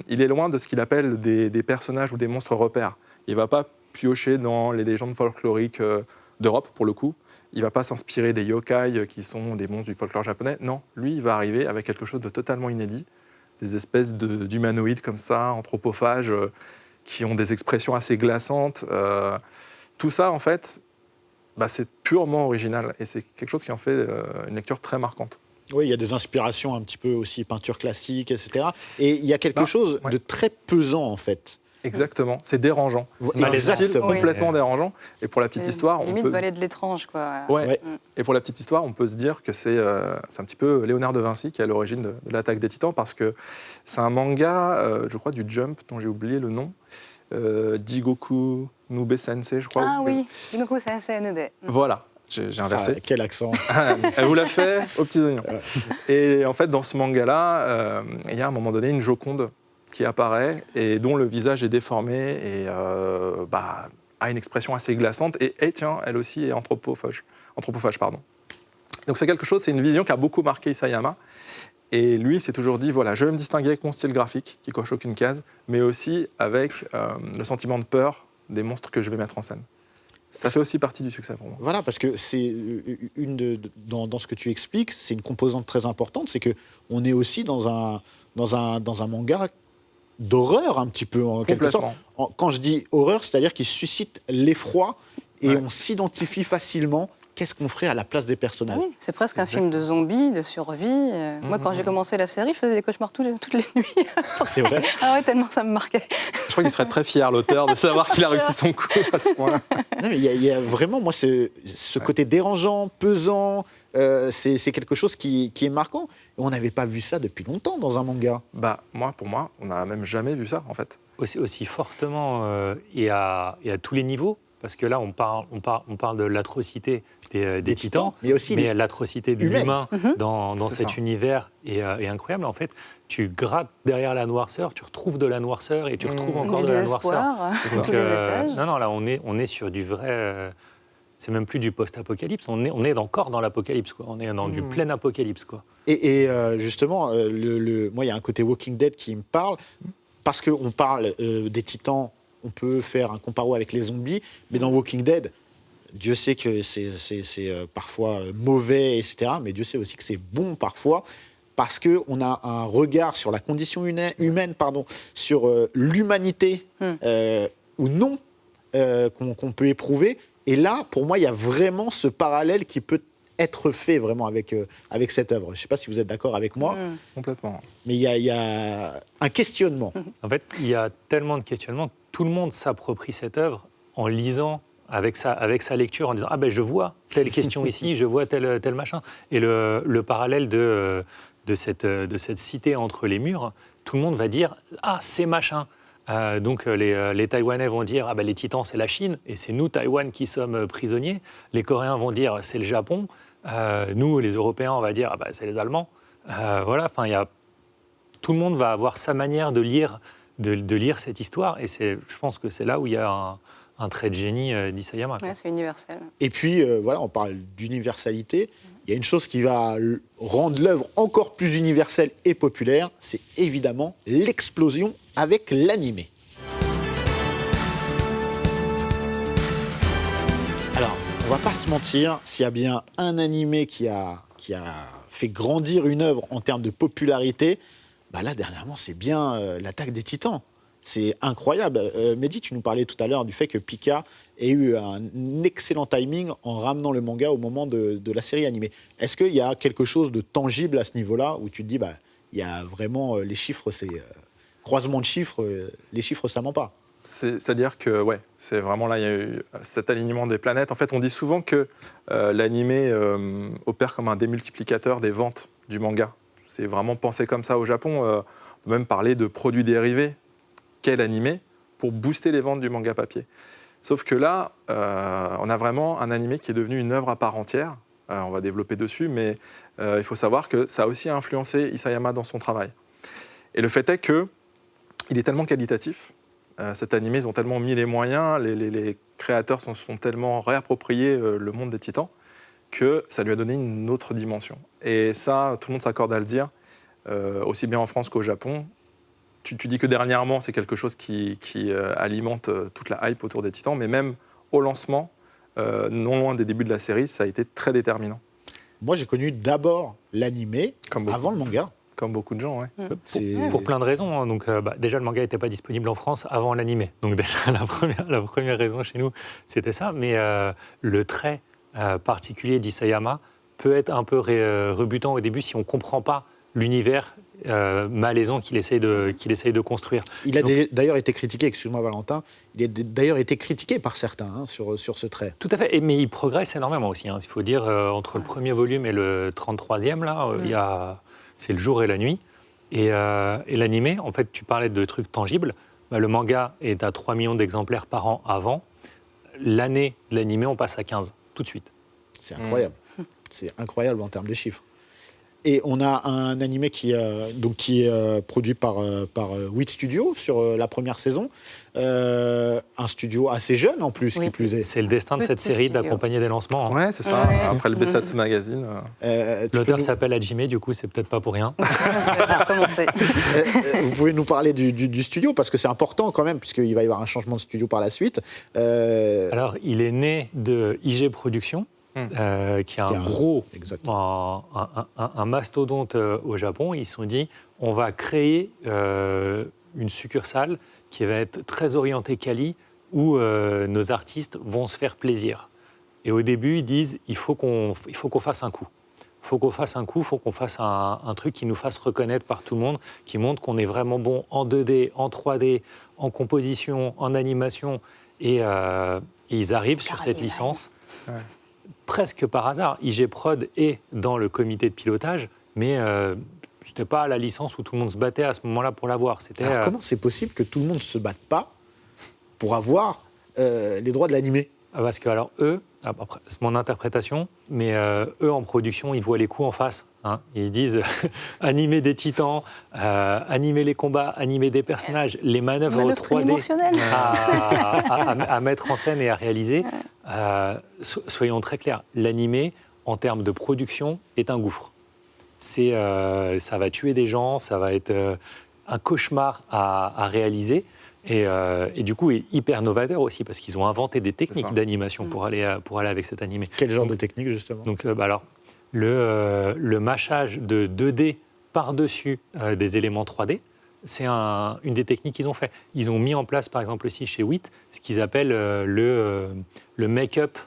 il est loin de ce qu'il appelle des personnages ou des monstres repères. Il ne va pas piocher dans les légendes folkloriques d'Europe, pour le coup. Il ne va pas s'inspirer des yokai, qui sont des monstres du folklore japonais. Non, lui, il va arriver avec quelque chose de totalement inédit, des espèces d'humanoïdes comme ça, anthropophages, qui ont des expressions assez glaçantes. Tout ça, en fait, c'est purement original. Et c'est quelque chose qui en fait une lecture très marquante. Oui, il y a des inspirations un petit peu aussi peinture classique, etc. Et il y a quelque chose de très pesant, en fait. Exactement, c'est dérangeant. C'est un style complètement dérangeant. Et pour la petite histoire... Limite Vallée de l'étrange, quoi. Ouais. Et pour la petite histoire, on peut se dire que c'est un petit peu Léonard de Vinci qui est à l'origine de l'Attaque des Titans, parce que c'est un manga, je crois, du Jump, dont j'ai oublié le nom, Jigoku Nube Sensei, je crois. Ah oui, Jigoku Sensei Nube. Voilà. J'ai inversé. Quel accent. Elle vous l'a fait aux petits oignons. Et en fait, dans ce manga-là, il y a à un moment donné une Joconde qui apparaît et dont le visage est déformé et a une expression assez glaçante. Et tiens, elle aussi est anthropophage. Donc c'est quelque chose, c'est une vision qui a beaucoup marqué Isayama. Et lui, s'est toujours dit, voilà, je vais me distinguer avec mon style graphique, qui coche aucune case, mais aussi avec le sentiment de peur des monstres que je vais mettre en scène. Ça fait aussi partie du succès pour moi. Voilà, parce que c'est dans ce que tu expliques, c'est une composante très importante, c'est qu'on est aussi dans un manga d'horreur un petit peu, en quelque sorte. Quand je dis horreur, c'est-à-dire qu'il suscite l'effroi et on s'identifie facilement. Qu'est-ce qu'on ferait à la place des personnages? Oui, c'est presque un film de zombies, de survie. Moi, quand j'ai commencé la série, je faisais des cauchemars toutes les nuits. C'est vrai. Ah ouais, tellement ça me marquait. Je crois qu'il serait très fier, l'auteur, de savoir qu'il a réussi son coup à ce point-là. Non, mais il y a vraiment, moi, ce côté dérangeant, pesant, c'est quelque chose qui est marquant. Et on n'avait pas vu ça depuis longtemps dans un manga. Pour moi, on n'a même jamais vu ça, en fait. Aussi fortement et à tous les niveaux. Parce que là, on parle de l'atrocité des titans, mais l'atrocité de l'humain dans cet univers est incroyable. En fait, tu grattes derrière la noirceur, tu retrouves de la noirceur et tu retrouves encore de la noirceur. Donc, tous les étages. Non, là, on est sur du vrai... c'est même plus du post-apocalypse, on est encore dans l'apocalypse, quoi. On est dans du plein apocalypse, quoi. Et justement, moi, il y a un côté Walking Dead qui me parle, parce qu'on parle des titans. On peut faire un comparo avec les zombies, mais dans Walking Dead, Dieu sait que c'est parfois mauvais, etc. Mais Dieu sait aussi que c'est bon parfois, parce qu'on a un regard sur la condition humaine, sur l'humanité ou non qu'on peut éprouver. Et là, pour moi, il y a vraiment ce parallèle qui peut être fait vraiment avec cette œuvre. Je ne sais pas si vous êtes d'accord avec moi. Complètement. Mais il y a un questionnement. En fait, il y a tellement de questionnements. Tout le monde s'approprie cette œuvre en lisant avec sa lecture, en disant « Ah ben je vois telle question ici, je vois tel machin ». Et le parallèle de cette cité entre les murs, tout le monde va dire « Ah, c'est machin ». Donc les Taïwanais vont dire « Ah ben les titans, c'est la Chine, et c'est nous, Taïwan, qui sommes prisonniers ». Les Coréens vont dire « C'est le Japon ». Nous, les Européens, on va dire « Ah ben c'est les Allemands ». Voilà, enfin, tout le monde va avoir sa manière de lire cette histoire, et je pense que c'est là où il y a un trait de génie d'Isayama. Ouais, c'est universel. Et puis, on parle d'universalité. Il y a une chose qui va rendre l'œuvre encore plus universelle et populaire, c'est évidemment l'explosion avec l'animé. Alors, on va pas se mentir, s'il y a bien un animé qui a fait grandir une œuvre en termes de popularité, là, dernièrement, c'est bien l'Attaque des Titans. C'est incroyable. Mehdi, tu nous parlais tout à l'heure du fait que Pika ait eu un excellent timing en ramenant le manga au moment de la série animée. Est-ce qu'il y a quelque chose de tangible à ce niveau-là, où tu te dis, il y a vraiment les chiffres, c'est croisement de chiffres, les chiffres, ça ment pas. C'est-à-dire que, c'est vraiment là, il y a eu cet alignement des planètes. En fait, on dit souvent que l'animé opère comme un démultiplicateur des ventes du manga. C'est vraiment pensé comme ça au Japon. On peut même parler de produits dérivés, qu'est l'animé, pour booster les ventes du manga papier. Sauf que là, on a vraiment un animé qui est devenu une œuvre à part entière. On va développer dessus, mais il faut savoir que ça a aussi influencé Isayama dans son travail. Et le fait est qu'il est tellement qualitatif. Cet animé, ils ont tellement mis les moyens, les créateurs sont tellement réappropriés le monde des titans, que ça lui a donné une autre dimension. Et ça, tout le monde s'accorde à le dire, aussi bien en France qu'au Japon. Tu dis que dernièrement, c'est quelque chose qui alimente toute la hype autour des Titans, mais même au lancement, non loin des débuts de la série, ça a été très déterminant. Moi, j'ai connu d'abord l'animé avant le manga. Comme beaucoup de gens, oui. Pour plein de raisons. Hein. Donc, déjà, le manga n'était pas disponible en France avant l'animé. Donc déjà, la première raison chez nous, c'était ça. Mais le trait particulier d'Isayama peut être un peu rebutant au début si on ne comprend pas l'univers malaisant qu'il essaye de construire. Il a d'ailleurs été critiqué, excuse-moi Valentin, il a d'ailleurs été critiqué par certains sur ce trait. Tout à fait, mais il progresse énormément aussi. Il faut dire, entre le premier volume et le 33e, là, c'est le jour et la nuit. Et l'animé, en fait, tu parlais de trucs tangibles. Le manga est à 3 millions d'exemplaires par an avant. L'année de l'animé, on passe à 15, tout de suite. C'est incroyable. C'est incroyable en termes de chiffres. Et on a un animé qui est produit par Wit Studio sur la première saison. Un studio assez jeune en plus, qui plus est. C'est le destin de cette Petit série studio. d'accompagner des lancements. Hein. Ouais, c'est ça. Ouais. Après le Besatsu Magazine. L'auteur s'appelle Hajime, du coup, c'est peut-être pas pour rien. Ça va commencer. Vous pouvez nous parler du studio, parce que c'est important quand même, puisqu'il va y avoir un changement de studio par la suite. Alors, il est né de IG Productions, qui est un gros, un mastodonte au Japon. Ils se sont dit, on va créer une succursale qui va être très orientée quali, où nos artistes vont se faire plaisir. Et au début, ils disent, il faut qu'on fasse un coup. Il faut qu'on fasse un truc qui nous fasse reconnaître par tout le monde, qui montre qu'on est vraiment bon en 2D, en 3D, en composition, en animation. Et ils arrivent sur cette licence. Ouais. Presque par hasard. IG Prod est dans le comité de pilotage, mais ce n'était pas la licence où tout le monde se battait à ce moment-là pour l'avoir. Alors comment c'est possible que tout le monde ne se batte pas pour avoir les droits de l'animé? Parce que alors eux, après, c'est mon interprétation, mais eux en production, ils voient les coups en face. Hein. Ils se disent animer des titans, animer les combats, animer des personnages, les manœuvres 3D tridimensionnelles. à mettre en scène et à réaliser. Soyons très clairs, l'animé, en termes de production, est un gouffre. Ça va tuer des gens, ça va être un cauchemar à réaliser. Et du coup, est hyper novateur aussi, parce qu'ils ont inventé des techniques d'animation pour aller avec cet animé. Quel genre de technique, justement? Donc, alors, le mâchage de 2D par-dessus des éléments 3D, c'est une des techniques qu'ils ont fait. Ils ont mis en place, par exemple, aussi chez Wit, ce qu'ils appellent le make-up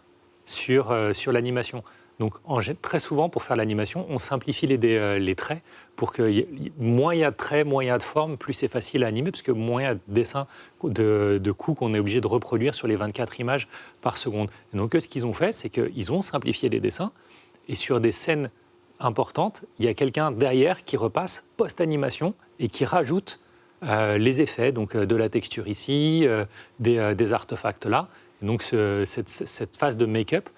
sur l'animation. Donc, très souvent, pour faire l'animation, on simplifie les traits pour que moins il y a de traits, moins il y a de formes, plus c'est facile à animer, parce que moins il y a de dessins, de coups qu'on est obligé de reproduire sur les 24 images par seconde. Et donc, ce qu'ils ont fait, c'est qu'ils ont simplifié les dessins, et sur des scènes importantes, il y a quelqu'un derrière qui repasse post-animation et qui rajoute les effets, donc de la texture ici, des artefacts là. Et donc, cette phase de make-up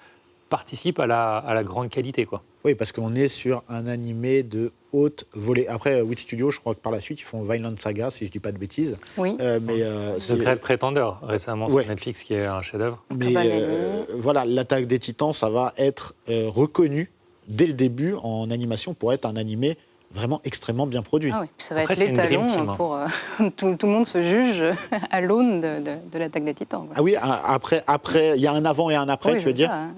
participe à la grande qualité, quoi. Oui, parce qu'on est sur un animé de haute volée. Après, Wit Studio, je crois que par la suite, ils font Vinland Saga, si je ne dis pas de bêtises. Oui. The Great Pretender, récemment sur Netflix, qui est un chef-d'œuvre. Mais voilà, l'Attaque des Titans, ça va être reconnu dès le début en animation pour être un animé vraiment extrêmement bien produit. Ah oui, puis ça va Après, être c'est une dream l'étalon team, pour tout le monde se juge à l'aune de l'Attaque des Titans. Quoi. Ah oui, après, il y a un avant et un après, Oui, tu veux c'est dire ça, hein.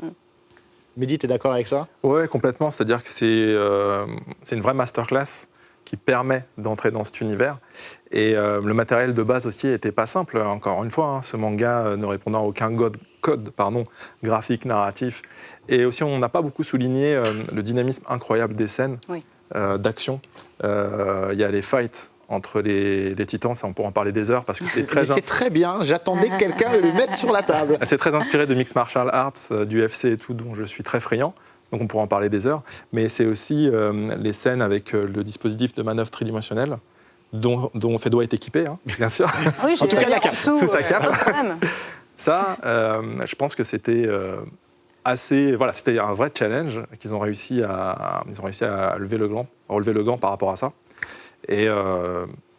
Mehdi, tu es d'accord avec ça? Ouais, complètement. C'est-à-dire que c'est une vraie masterclass qui permet d'entrer dans cet univers. Et le matériel de base aussi n'était pas simple. Encore une fois, hein, ce manga ne répondant à aucun code graphique, narratif. Et aussi, on n'a pas beaucoup souligné le dynamisme incroyable des scènes d'action. Il y a les fights entre les titans, ça on pourra en parler des heures parce que c'est très... C'est très bien, j'attendais que quelqu'un le mette sur la table. C'est très inspiré de Mixed Martial Arts, du UFC et tout, dont je suis très friand. Donc on pourra en parler des heures. Mais c'est aussi les scènes avec le dispositif de manœuvre tridimensionnelle dont Fedo est équipé, hein, bien sûr. Oui, En tout cas, la cape. Sous sa cape. pas de problème. Ça, je pense que c'était assez... Voilà, c'était un vrai challenge qu'ils ont réussi à relever le gant par rapport à ça. Et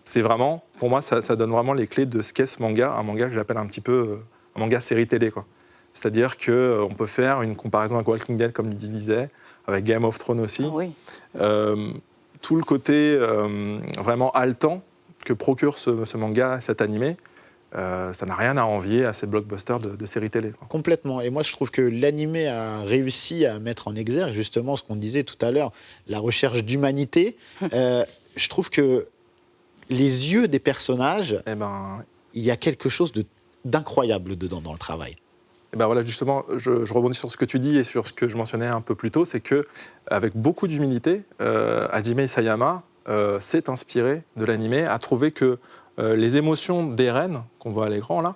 c'est vraiment, pour moi, ça donne vraiment les clés de ce qu'est ce manga, un manga que j'appelle un petit peu un manga série télé, quoi. C'est-à-dire qu'on peut faire une comparaison avec Walking Dead, comme il disait, avec Game of Thrones aussi. Ah oui. Tout le côté vraiment haletant que procure ce manga, cet animé, ça n'a rien à envier à ces blockbusters de séries télé, quoi. Complètement. Et moi, je trouve que l'animé a réussi à mettre en exergue justement ce qu'on disait tout à l'heure, la recherche d'humanité. Je trouve que les yeux des personnages, il y a quelque chose d'incroyable dedans dans le travail. Et ben voilà, justement, je rebondis sur ce que tu dis et sur ce que je mentionnais un peu plus tôt, c'est qu'avec beaucoup d'humilité, Hajime Isayama s'est inspiré de l'animé, a trouvé que les émotions d'Eren, qu'on voit à l'écran là,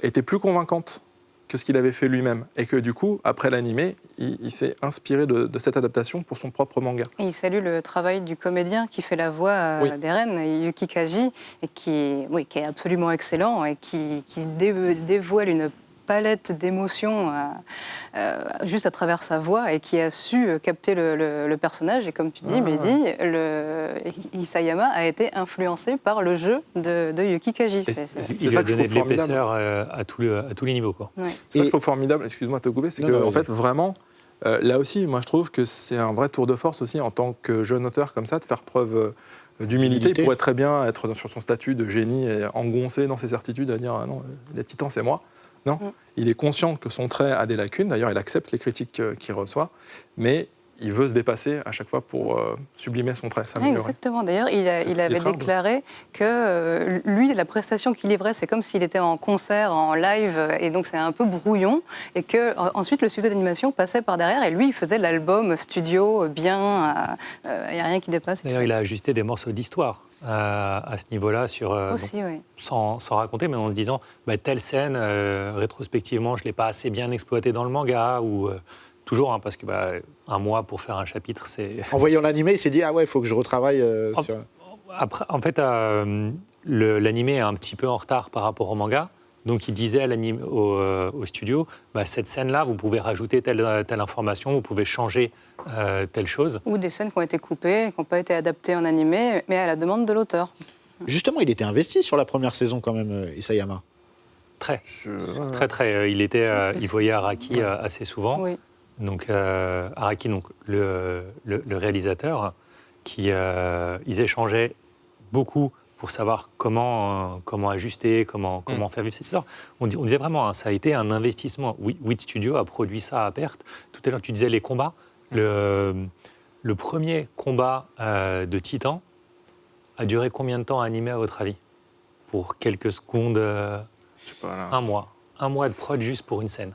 étaient plus convaincantes que ce qu'il avait fait lui-même. Et que du coup, après l'animé, il s'est inspiré de cette adaptation pour son propre manga. Et il salue le travail du comédien qui fait la voix d'Eren, Yuki Kaji, et qui est absolument excellent et qui dévoile une palette d'émotions juste à travers sa voix et qui a su capter le personnage. Et comme tu dis, Mehdi, Isayama a été influencé par le jeu de Yuki Kaji. C'est Il lui ça a que je donné de trouve formidable. l'épaisseur à tous les niveaux, quoi. Ouais. C'est ça que je trouve formidable, excuse-moi de te couper, c'est Non, que, non, en vas-y. fait, vraiment, là aussi, moi, je trouve que c'est un vrai tour de force aussi, en tant que jeune auteur comme ça, de faire preuve d'humilité. Il pourrait très bien être sur son statut de génie et engoncé dans ses certitudes à dire non, les titans, c'est moi. Non, il est conscient que son trait a des lacunes. D'ailleurs, il accepte les critiques qu'il reçoit, mais il veut se dépasser à chaque fois pour sublimer son trait, s'améliorer. Exactement. D'ailleurs, il avait très humble. déclaré que lui, la prestation qu'il livrait, c'est comme s'il était en concert, en live, et donc c'est un peu brouillon, et que ensuite le studio d'animation passait par derrière, et lui, il faisait l'album studio bien, il n'y a rien qui dépasse. D'ailleurs, il a ajusté des morceaux d'histoire à ce niveau-là, Aussi, oui. sans raconter, mais en se disant telle scène, rétrospectivement, je ne l'ai pas assez bien exploitée dans le manga, ou toujours, parce que un mois pour faire un chapitre, c'est... En voyant l'animé, il s'est dit, ah ouais, il faut que je retravaille sur... Après, en fait, l'animé est un petit peu en retard par rapport au manga. Donc, il disait au studio, cette scène-là, vous pouvez rajouter telle information, vous pouvez changer telle chose. Ou des scènes qui ont été coupées, qui n'ont pas été adaptées en animé, mais à la demande de l'auteur. Justement, il était investi sur la première saison quand même, Isayama. Très. Il voyait Araki assez souvent. Oui. Donc, Araki, donc, le réalisateur, ils échangeaient beaucoup pour savoir comment ajuster, comment faire vivre cette histoire. On disait vraiment, ça a été un investissement. Wit Studio a produit ça à perte. Tout à l'heure, tu disais les combats. Le premier combat de Titan a duré combien de temps à animer, à votre avis? Pour quelques secondes, Je sais pas, là. un mois. Un mois de prod juste pour une scène.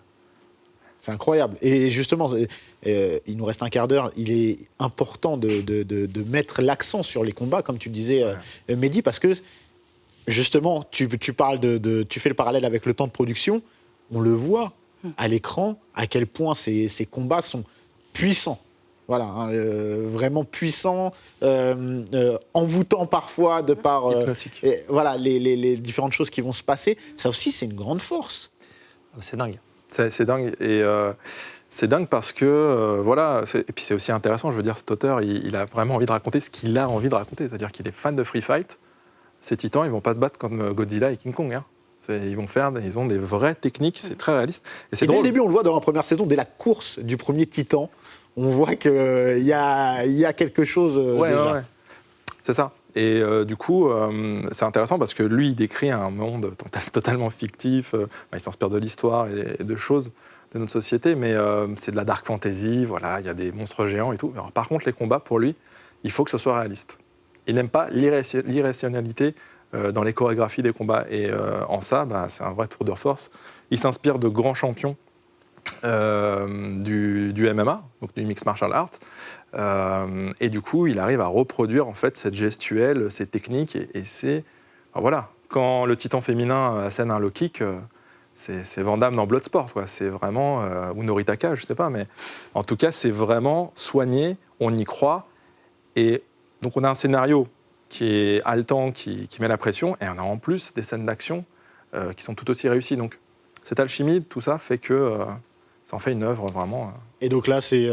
C'est incroyable. Et justement, il nous reste un quart d'heure. Il est important de mettre l'accent sur les combats, comme tu le disais, Mehdi, parce que justement, tu parles tu fais le parallèle avec le temps de production. On le voit à l'écran à quel point ces combats sont puissants. Voilà, vraiment puissants, envoûtants parfois de par Hypnotique. voilà, les différentes choses qui vont se passer. Ça aussi, c'est une grande force. C'est dingue. C'est dingue. Et c'est dingue parce que, voilà, et puis c'est aussi intéressant, je veux dire, cet auteur, il a vraiment envie de raconter ce qu'il a envie de raconter. C'est-à-dire qu'il est fan de Free Fight. Ces titans, ils ne vont pas se battre comme Godzilla et King Kong. Hein. Ils ont des vraies techniques, c'est très réaliste. Et c'est Et dès drôle. le début, on le voit dans la première saison, dès la course du premier titan, on voit qu'il y a quelque chose déjà. Ouais. C'est ça. Et du coup, c'est intéressant parce que lui, il décrit un monde totalement fictif. Il s'inspire de l'histoire et de choses de notre société, mais c'est de la dark fantasy. Voilà, il y a des monstres géants et tout. Alors, par contre, les combats, pour lui, il faut que ce soit réaliste. Il n'aime pas l'irrationalité dans les chorégraphies des combats. Et en ça, c'est un vrai tour de force. Il s'inspire de grands champions du MMA, donc du Mixed Martial Arts. Et du coup, il arrive à reproduire en fait cette gestuelle, ces techniques. Et c'est... Alors, voilà, quand le titan féminin assène un low kick, c'est Van Damme dans Bloodsport, quoi. C'est vraiment... ou Noritaka, je sais pas, mais en tout cas, c'est vraiment soigné, on y croit. Et donc, on a un scénario qui est haletant, qui met la pression, et on a en plus des scènes d'action qui sont tout aussi réussies. Donc, cette alchimie, tout ça fait que ça en fait une œuvre vraiment... Et donc là, c'est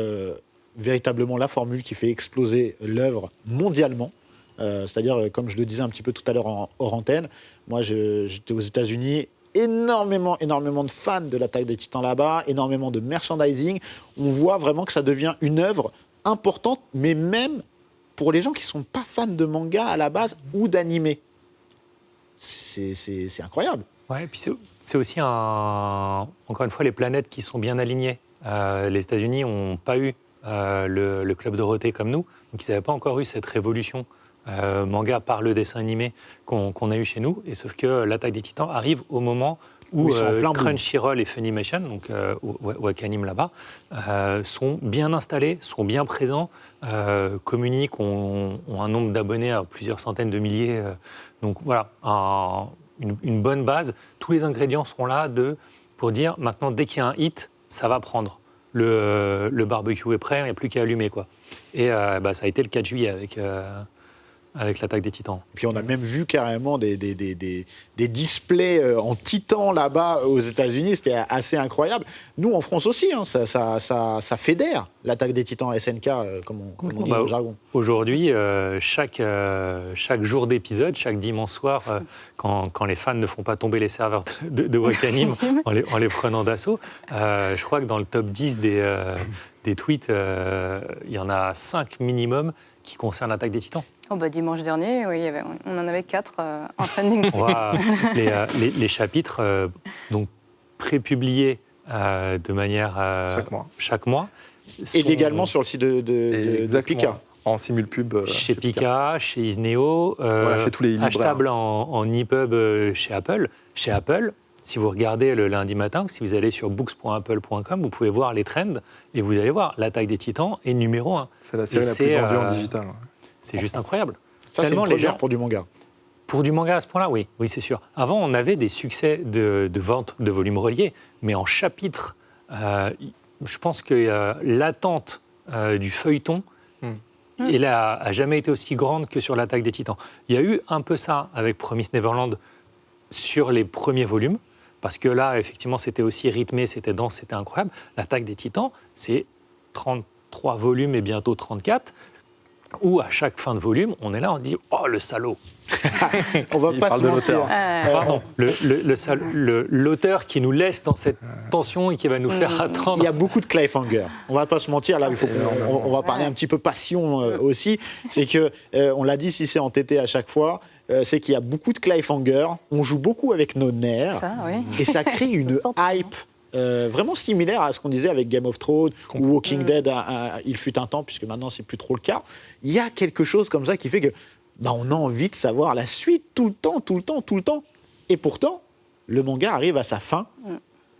véritablement la formule qui fait exploser l'œuvre mondialement. C'est-à-dire, comme je le disais un petit peu tout à l'heure hors antenne, moi, j'étais aux États-Unis, énormément de fans de l'Attaque des Titans là-bas, énormément de merchandising. On voit vraiment que ça devient une œuvre importante, mais même pour les gens qui ne sont pas fans de manga à la base ou d'animé. C'est incroyable. Ouais, et puis c'est aussi, encore une fois, les planètes qui sont bien alignées. Les États-Unis n'ont pas eu le Club Dorothée comme nous, donc ils n'avaient pas encore eu cette révolution manga par le dessin animé qu'on a eu chez nous. Et sauf que l'Attaque des Titans arrive au moment où Crunchyroll et Funimation, donc Wakanim là-bas, sont bien installés, sont bien présents, communiquent, ont un nombre d'abonnés à plusieurs centaines de milliers. Donc voilà, une bonne base. Tous les ingrédients seront là pour dire maintenant, dès qu'il y a un hit, ça va prendre. Le barbecue est prêt, il n'y a plus qu'à allumer, quoi. Et ça a été le 4 juillet avec avec l'attaque des Titans. Puis on a même vu carrément des displays en titan là-bas aux États-Unis, c'était assez incroyable. Nous en France aussi, hein, ça fédère l'attaque des Titans SNK, comme on dit dans le jargon. Aujourd'hui, chaque jour d'épisode, chaque dimanche soir, quand les fans ne font pas tomber les serveurs de Wakanim en les prenant d'assaut, je crois que dans le top 10 des tweets, il y en a 5 minimum qui concernent l'attaque des Titans. Oh bah dimanche dernier, oui, on en avait 4 en trending. On voit les chapitres donc prépubliés de manière chaque mois. Et légalement sur le site de Pika. En simulpub chez Pika, chez Isneo, chez tous les libraires. achetable en EPUB chez Apple. Chez Apple, si vous regardez le lundi matin, si vous allez sur books.apple.com, vous pouvez voir les trends et vous allez voir l'attaque des Titans est numéro 1. C'est la série la plus vendue en digital. C'est juste incroyable. Ça, c'est une première pour du manga. Pour du manga à ce point-là, oui, c'est sûr. Avant, on avait des succès de vente de volumes reliés, mais en chapitre, je pense que l'attente du feuilleton, elle a jamais été aussi grande que sur l'attaque des Titans. Il y a eu un peu ça avec Promise Neverland sur les premiers volumes, parce que là, effectivement, c'était aussi rythmé, c'était dense, c'était incroyable. L'attaque des Titans, c'est 33 volumes et bientôt 34. Où à chaque fin de volume, on est là, on dit « Oh, le salaud !» On va pas se mentir. Pardon, l'auteur qui nous laisse dans cette tension et qui va nous faire attendre. Il y a beaucoup de cliffhanger. On va pas se mentir, là, il faut on va parler un petit peu passion aussi. C'est que, on l'a dit, si c'est entêté à chaque fois, c'est qu'il y a beaucoup de cliffhanger. On joue beaucoup avec nos nerfs. Ça, oui. Et ça crée une hype vraiment similaire à ce qu'on disait avec Game of Thrones ou Walking Dead, il fut un temps, puisque maintenant c'est plus trop le cas. Il y a quelque chose comme ça qui fait que on a envie de savoir la suite tout le temps. Et pourtant, le manga arrive à sa fin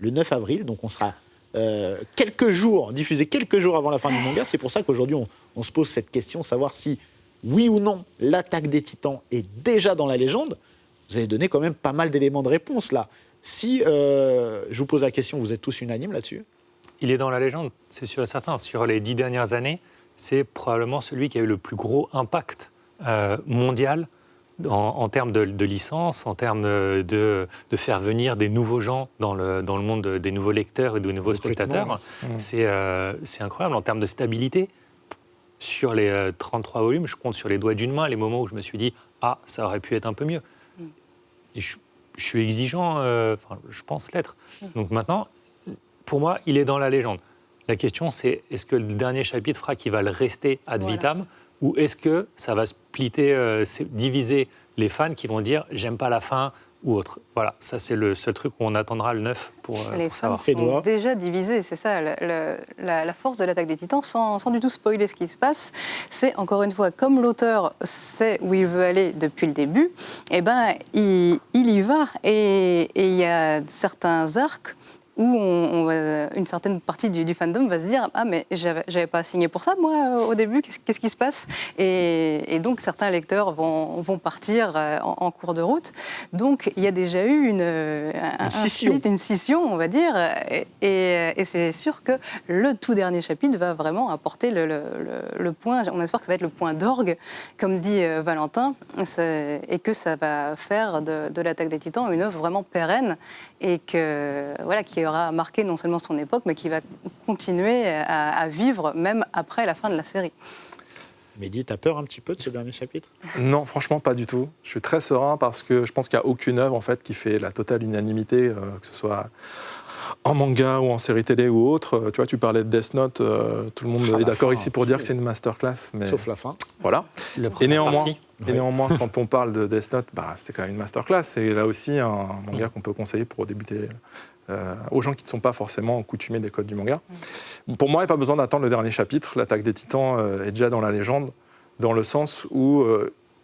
le 9 avril, donc on sera diffusé quelques jours avant la fin du manga. C'est pour ça qu'aujourd'hui on se pose cette question, savoir si, oui ou non, l'attaque des Titans est déjà dans la légende. Vous avez donné quand même pas mal d'éléments de réponse là. Si je vous pose la question, vous êtes tous unanimes là-dessus? Il est dans la légende, c'est sûr et certain. Sur les 10 dernières années, c'est probablement celui qui a eu le plus gros impact mondial en termes de licence, en termes de faire venir des nouveaux gens dans le monde des nouveaux lecteurs et de nouveaux spectateurs. C'est incroyable en termes de stabilité. Sur les 33 volumes, je compte sur les doigts d'une main les moments où je me suis dit « Ah, ça aurait pu être un peu mieux ». Et je suis exigeant, je pense l'être. Donc maintenant, pour moi, il est dans la légende. La question, c'est est-ce que le dernier chapitre fera qu'il va le rester ad vitam ou est-ce que ça va splitter, diviser les fans qui vont dire « j'aime pas la fin » ou autre. Voilà, ça c'est le seul truc où on attendra le 9 pour les fans savoir. sont déjà divisés, c'est ça. La force de l'attaque des Titans, sans du tout spoiler ce qui se passe, c'est encore une fois, comme l'auteur sait où il veut aller depuis le début, il y va. Et il y a certains arcs où une certaine partie du fandom va se dire « Ah, mais j'avais pas signé pour ça, moi, au début, qu'est-ce qui se passe ?» Et donc, certains lecteurs vont partir en cours de route. Donc, il y a déjà eu une scission, on va dire. Et c'est sûr que le tout dernier chapitre va vraiment apporter le point, on espère que ça va être le point d'orgue, comme dit Valentin, et que ça va faire de l'attaque des Titans une œuvre vraiment pérenne et qui aura marqué non seulement son époque, mais qui va continuer à vivre même après la fin de la série. Mehdi, t'as peur un petit peu de ce dernier chapitre? Non, franchement, pas du tout. Je suis très serein parce que je pense qu'il n'y a aucune œuvre en fait, qui fait la totale unanimité, que ce soit en manga ou en série télé ou autre. Tu vois, tu parlais de Death Note, tout le monde est d'accord ici pour dire que c'est une masterclass. Mais... Sauf la fin. Voilà. Et néanmoins, quand on parle de Death Note, c'est quand même une masterclass. C'est là aussi un manga qu'on peut conseiller pour débuter aux gens qui ne sont pas forcément coutumés des codes du manga. Pour moi, il n'y a pas besoin d'attendre le dernier chapitre. L'attaque des Titans est déjà dans la légende, dans le sens où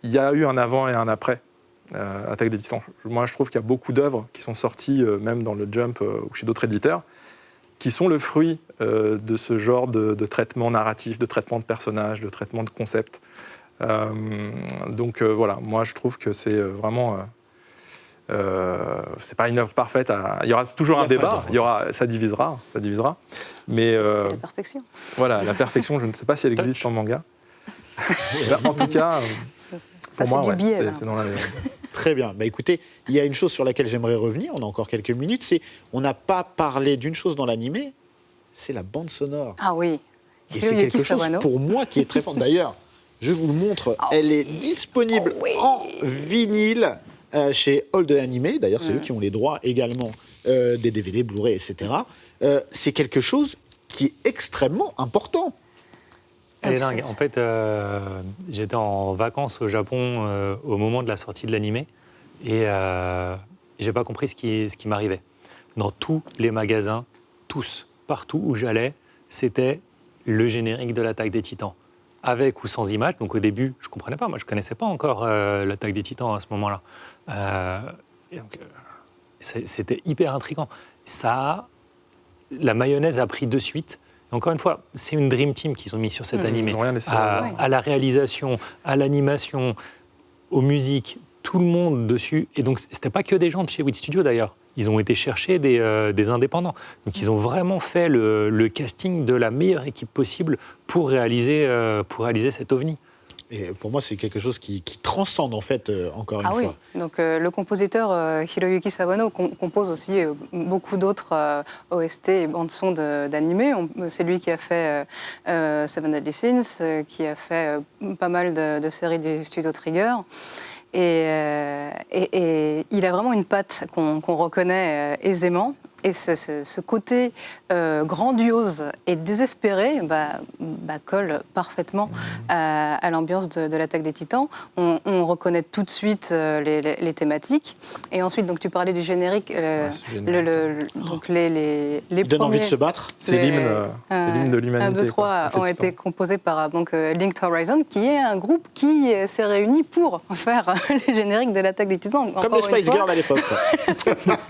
il y a eu un avant et un après Attaque des Titans. Moi, je trouve qu'il y a beaucoup d'œuvres qui sont sorties, même dans le Jump ou chez d'autres éditeurs, qui sont le fruit de ce genre de traitement narratif, de traitement de personnages, de traitement de concepts. Donc voilà, moi, je trouve que c'est vraiment... c'est pas une œuvre parfaite. Il y aura toujours un débat. Ça divisera. Mais c'est la perfection. Voilà, la perfection. Je ne sais pas si elle existe en manga. En tout cas, Ça, Pour moi, c'est ouais, du biais. là. c'est dans la légende. Très bien. Bah, écoutez, il y a une chose sur laquelle j'aimerais revenir, on a encore quelques minutes, c'est on n'a pas parlé d'une chose dans l'animé, c'est la bande sonore. Ah oui. Et c'est Hiroyuki quelque chose Sawano. pour moi qui est très fort. D'ailleurs, je vous le montre, elle est disponible en vinyle chez Old Anime. D'ailleurs, c'est eux qui ont les droits également des DVD, Blu-ray, etc. C'est quelque chose qui est extrêmement important. Elle est dingue. En fait, j'étais en vacances au Japon au moment de la sortie de l'animé et j'ai pas compris ce qui m'arrivait. Dans tous les magasins, tous, partout où j'allais, c'était le générique de l'Attaque des Titans, avec ou sans image. Donc au début, je comprenais pas. Moi, je connaissais pas encore l'Attaque des Titans à ce moment-là. C'était hyper intriguant. La mayonnaise a pris de suite. Encore une fois, c'est une Dream Team qu'ils ont mis sur cet animé. Ils ont rien laissé au hasard. À la réalisation, à l'animation, aux musiques, tout le monde dessus. Et donc, c'était pas que des gens de chez Wit Studio d'ailleurs. Ils ont été chercher des indépendants. Donc, ils ont vraiment fait le casting de la meilleure équipe possible pour réaliser cet ovni. Et pour moi, c'est quelque chose qui transcende, en fait, encore une Ah oui, fois. donc le compositeur Hiroyuki Sawano compose aussi beaucoup d'autres OST et bandes-son d'animés. C'est lui qui a fait Seven Deadly Sins, qui a fait pas mal de séries du studio Trigger. Et il a vraiment une patte qu'on reconnaît aisément. Et ce côté grandiose et désespéré colle parfaitement à l'ambiance de l'Attaque des Titans. On reconnaît tout de suite les thématiques. Et ensuite, donc, tu parlais du générique. Donc les Il donne envie de se battre. C'est l'hymne de l'humanité. 1, 2, 3 ont été composés par Linked Horizon, qui est un groupe qui s'est réuni pour faire les génériques de l'Attaque des Titans. Comme les Spice Girls à l'époque.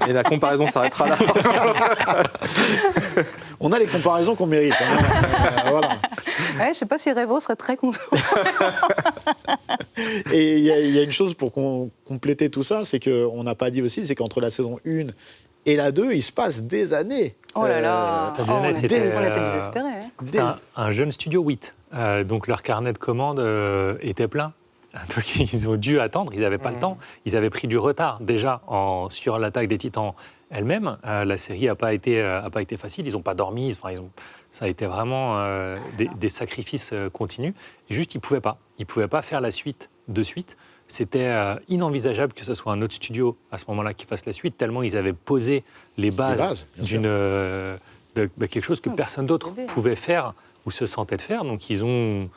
Et la comparaison s'arrêtera là. On a les comparaisons qu'on mérite. Voilà. Ouais, je ne sais pas si Revo serait très content. Et il y a une chose pour compléter tout ça, c'est qu'on n'a pas dit aussi, c'est qu'entre la saison 1 et la 2, il se passe des années. Oh là là, se passe des années, on était désespérés. Hein. C'était un jeune studio 8. Donc leur carnet de commandes était plein. Donc ils ont dû attendre, ils n'avaient pas le temps. Ils avaient pris du retard déjà sur l'Attaque des Titans elle-même. La série n'a pas été facile, ils n'ont pas dormi, ça a été vraiment des sacrifices continus. Et juste, ils ne pouvaient pas. Ils ne pouvaient pas faire la suite de suite. C'était inenvisageable que ce soit un autre studio à ce moment-là qui fasse la suite, tellement ils avaient posé les bases de quelque chose que personne d'autre pouvait faire ou se sentait de faire. Donc ils ont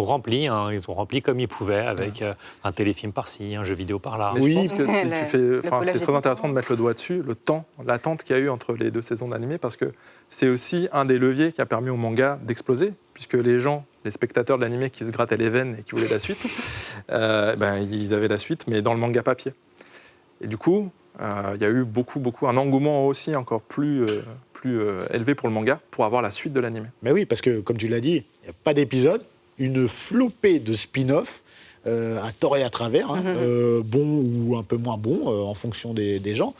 rempli comme ils pouvaient, avec un téléfilm par-ci, un jeu vidéo par-là. Mais je pense que c'est très intéressant de mettre le doigt dessus, le temps, l'attente qu'il y a eu entre les deux saisons d'animé, parce que c'est aussi un des leviers qui a permis au manga d'exploser, puisque les spectateurs de l'animé qui se grattaient les veines et qui voulaient la suite, ils avaient la suite, mais dans le manga papier. Et du coup, il y a eu un engouement aussi encore plus élevé pour le manga, pour avoir la suite de l'animé. Mais oui, parce que, comme tu l'as dit, il n'y a pas d'épisode, une flopée de spin-off à tort et à travers, bons ou un peu moins bons en fonction des gens.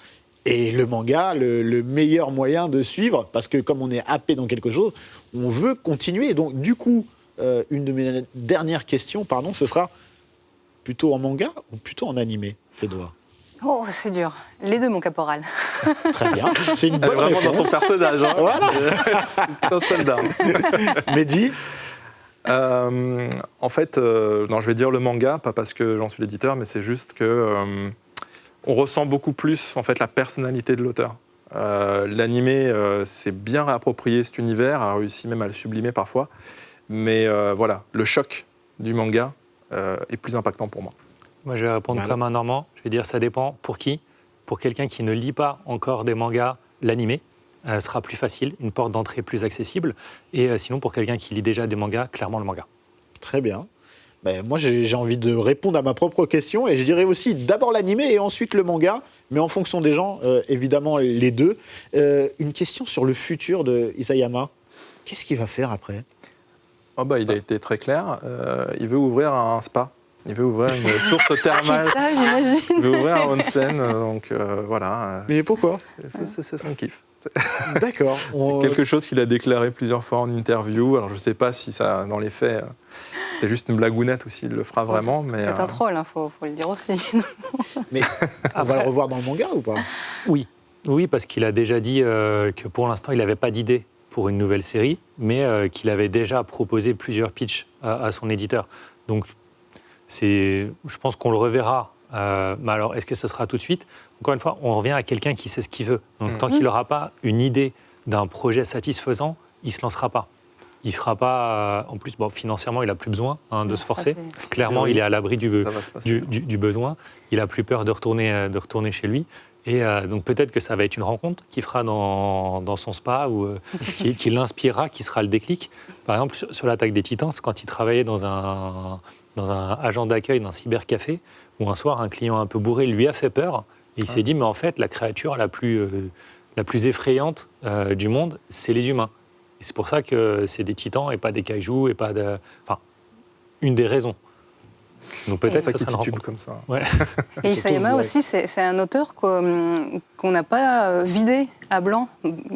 Et le manga, le meilleur moyen de suivre, parce que comme on est happé dans quelque chose, on veut continuer. Donc du coup, une de mes dernières questions, ce sera plutôt en manga ou plutôt en animé, Fédois? Oh, c'est dur. Les deux, mon caporal. Très bien, c'est une bonne vraiment réponse. dans son personnage. Hein. Voilà. C'est un soldat. Mehdi? En fait, non, je vais dire le manga, pas parce que j'en suis l'éditeur, mais c'est juste que on ressent beaucoup plus en fait la personnalité de l'auteur. L'animé s'est bien réapproprié cet univers, a réussi même à le sublimer parfois, mais voilà, le choc du manga est plus impactant pour moi. Moi, je vais répondre comme un Normand. Je vais dire ça dépend pour qui. Pour quelqu'un qui ne lit pas encore des mangas, l'animé sera plus facile, une porte d'entrée plus accessible. Et sinon, pour quelqu'un qui lit déjà des mangas, clairement le manga. Très bien. Moi, j'ai envie de répondre à ma propre question et je dirais aussi d'abord l'animé et ensuite le manga, mais en fonction des gens, évidemment les deux. Une question sur le futur de Isayama. Qu'est-ce qu'il va faire après? Il a été très clair. Il veut ouvrir un spa. Il veut ouvrir une source thermale. Il veut ouvrir un onsen. Donc voilà. Mais pourquoi? C'est son kiff. D'accord. C'est quelque chose qu'il a déclaré plusieurs fois en interview. Alors je ne sais pas si ça, dans les faits, c'était juste une blagounette ou s'il le fera vraiment. Mais C'est un troll, faut le dire aussi. Mais on va le revoir dans le manga ou pas? Oui, parce qu'il a déjà dit que pour l'instant, il n'avait pas d'idée pour une nouvelle série, mais qu'il avait déjà proposé plusieurs pitchs à son éditeur. Donc, je pense qu'on le reverra. Mais alors, est-ce que ça sera tout de suite? Encore une fois, on revient à quelqu'un qui sait ce qu'il veut. Donc, tant qu'il n'aura pas une idée d'un projet satisfaisant, il ne se lancera pas. Il ne fera pas... en plus, financièrement, il n'a plus besoin de se forcer. Clairement, il est à l'abri du besoin. Il n'a plus peur de retourner chez lui. Et donc peut-être que ça va être une rencontre qu'il fera dans son spa ou qui l'inspirera, qui sera le déclic. Par exemple, sur l'Attaque des Titans, quand il travaillait dans un agent d'accueil d'un cybercafé, où un soir, un client un peu bourré lui a fait peur, et il s'est dit, mais en fait, la créature la plus effrayante du monde, c'est les humains. Et c'est pour ça que c'est des titans et pas des kaijus, et pas de... Enfin, une des raisons. Donc peut-être ça qui titube comme ça. Ouais. Et Isayama aussi, c'est un auteur qu'on n'a pas vidé à blanc.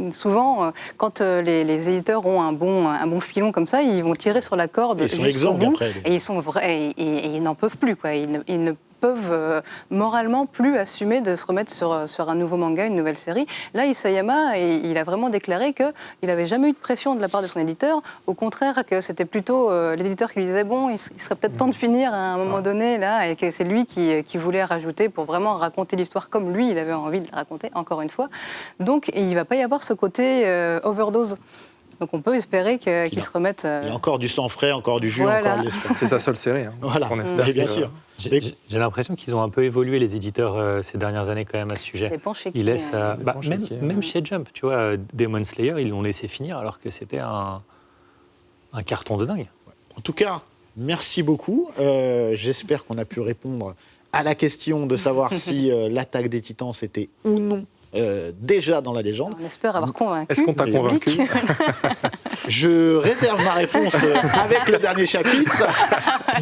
Souvent, quand les éditeurs ont un bon filon comme ça, ils vont tirer sur la corde jusqu'au bout. Et ils sont vrais, et ils n'en peuvent plus, quoi. Ils ne peuvent moralement plus assumer de se remettre sur un nouveau manga, une nouvelle série. Là, Isayama, il a vraiment déclaré qu'il n'avait jamais eu de pression de la part de son éditeur. Au contraire, que c'était plutôt l'éditeur qui lui disait bon, il serait peut-être temps de finir à un moment donné, là, et que c'est lui qui voulait rajouter pour vraiment raconter l'histoire comme lui, il avait envie de la raconter, encore une fois. Donc, il ne va pas y avoir ce côté overdose. Donc on peut espérer qu'il se remette... Il y a encore du sang frais, encore du jus, voilà. encore de l'espoir. C'est sa seule série. Voilà, on espère bien sûr. J'ai l'impression qu'ils ont un peu évolué, les éditeurs, ces dernières années quand même à ce sujet. Ça dépend chez qui. Ils laissent, même chez Jump, tu vois, Demon Slayer, ils l'ont laissé finir alors que c'était un carton de dingue. En tout cas, merci beaucoup. J'espère qu'on a pu répondre à la question de savoir si l'Attaque des Titans c'était ou non déjà dans la légende. On espère avoir convaincu. Est-ce qu'on t'a convaincu? Je réserve ma réponse avec le dernier chapitre.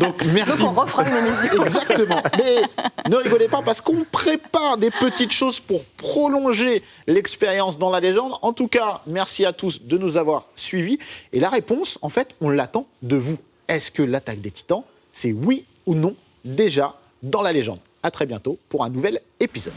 Donc merci. Donc on refera une émission. Exactement. Mais ne rigolez pas parce qu'on prépare des petites choses pour prolonger l'expérience dans la légende. En tout cas, merci à tous de nous avoir suivis. Et la réponse, en fait, on l'attend de vous. Est-ce que l'Attaque des Titans, c'est oui ou non déjà dans la légende? À très bientôt pour un nouvel épisode.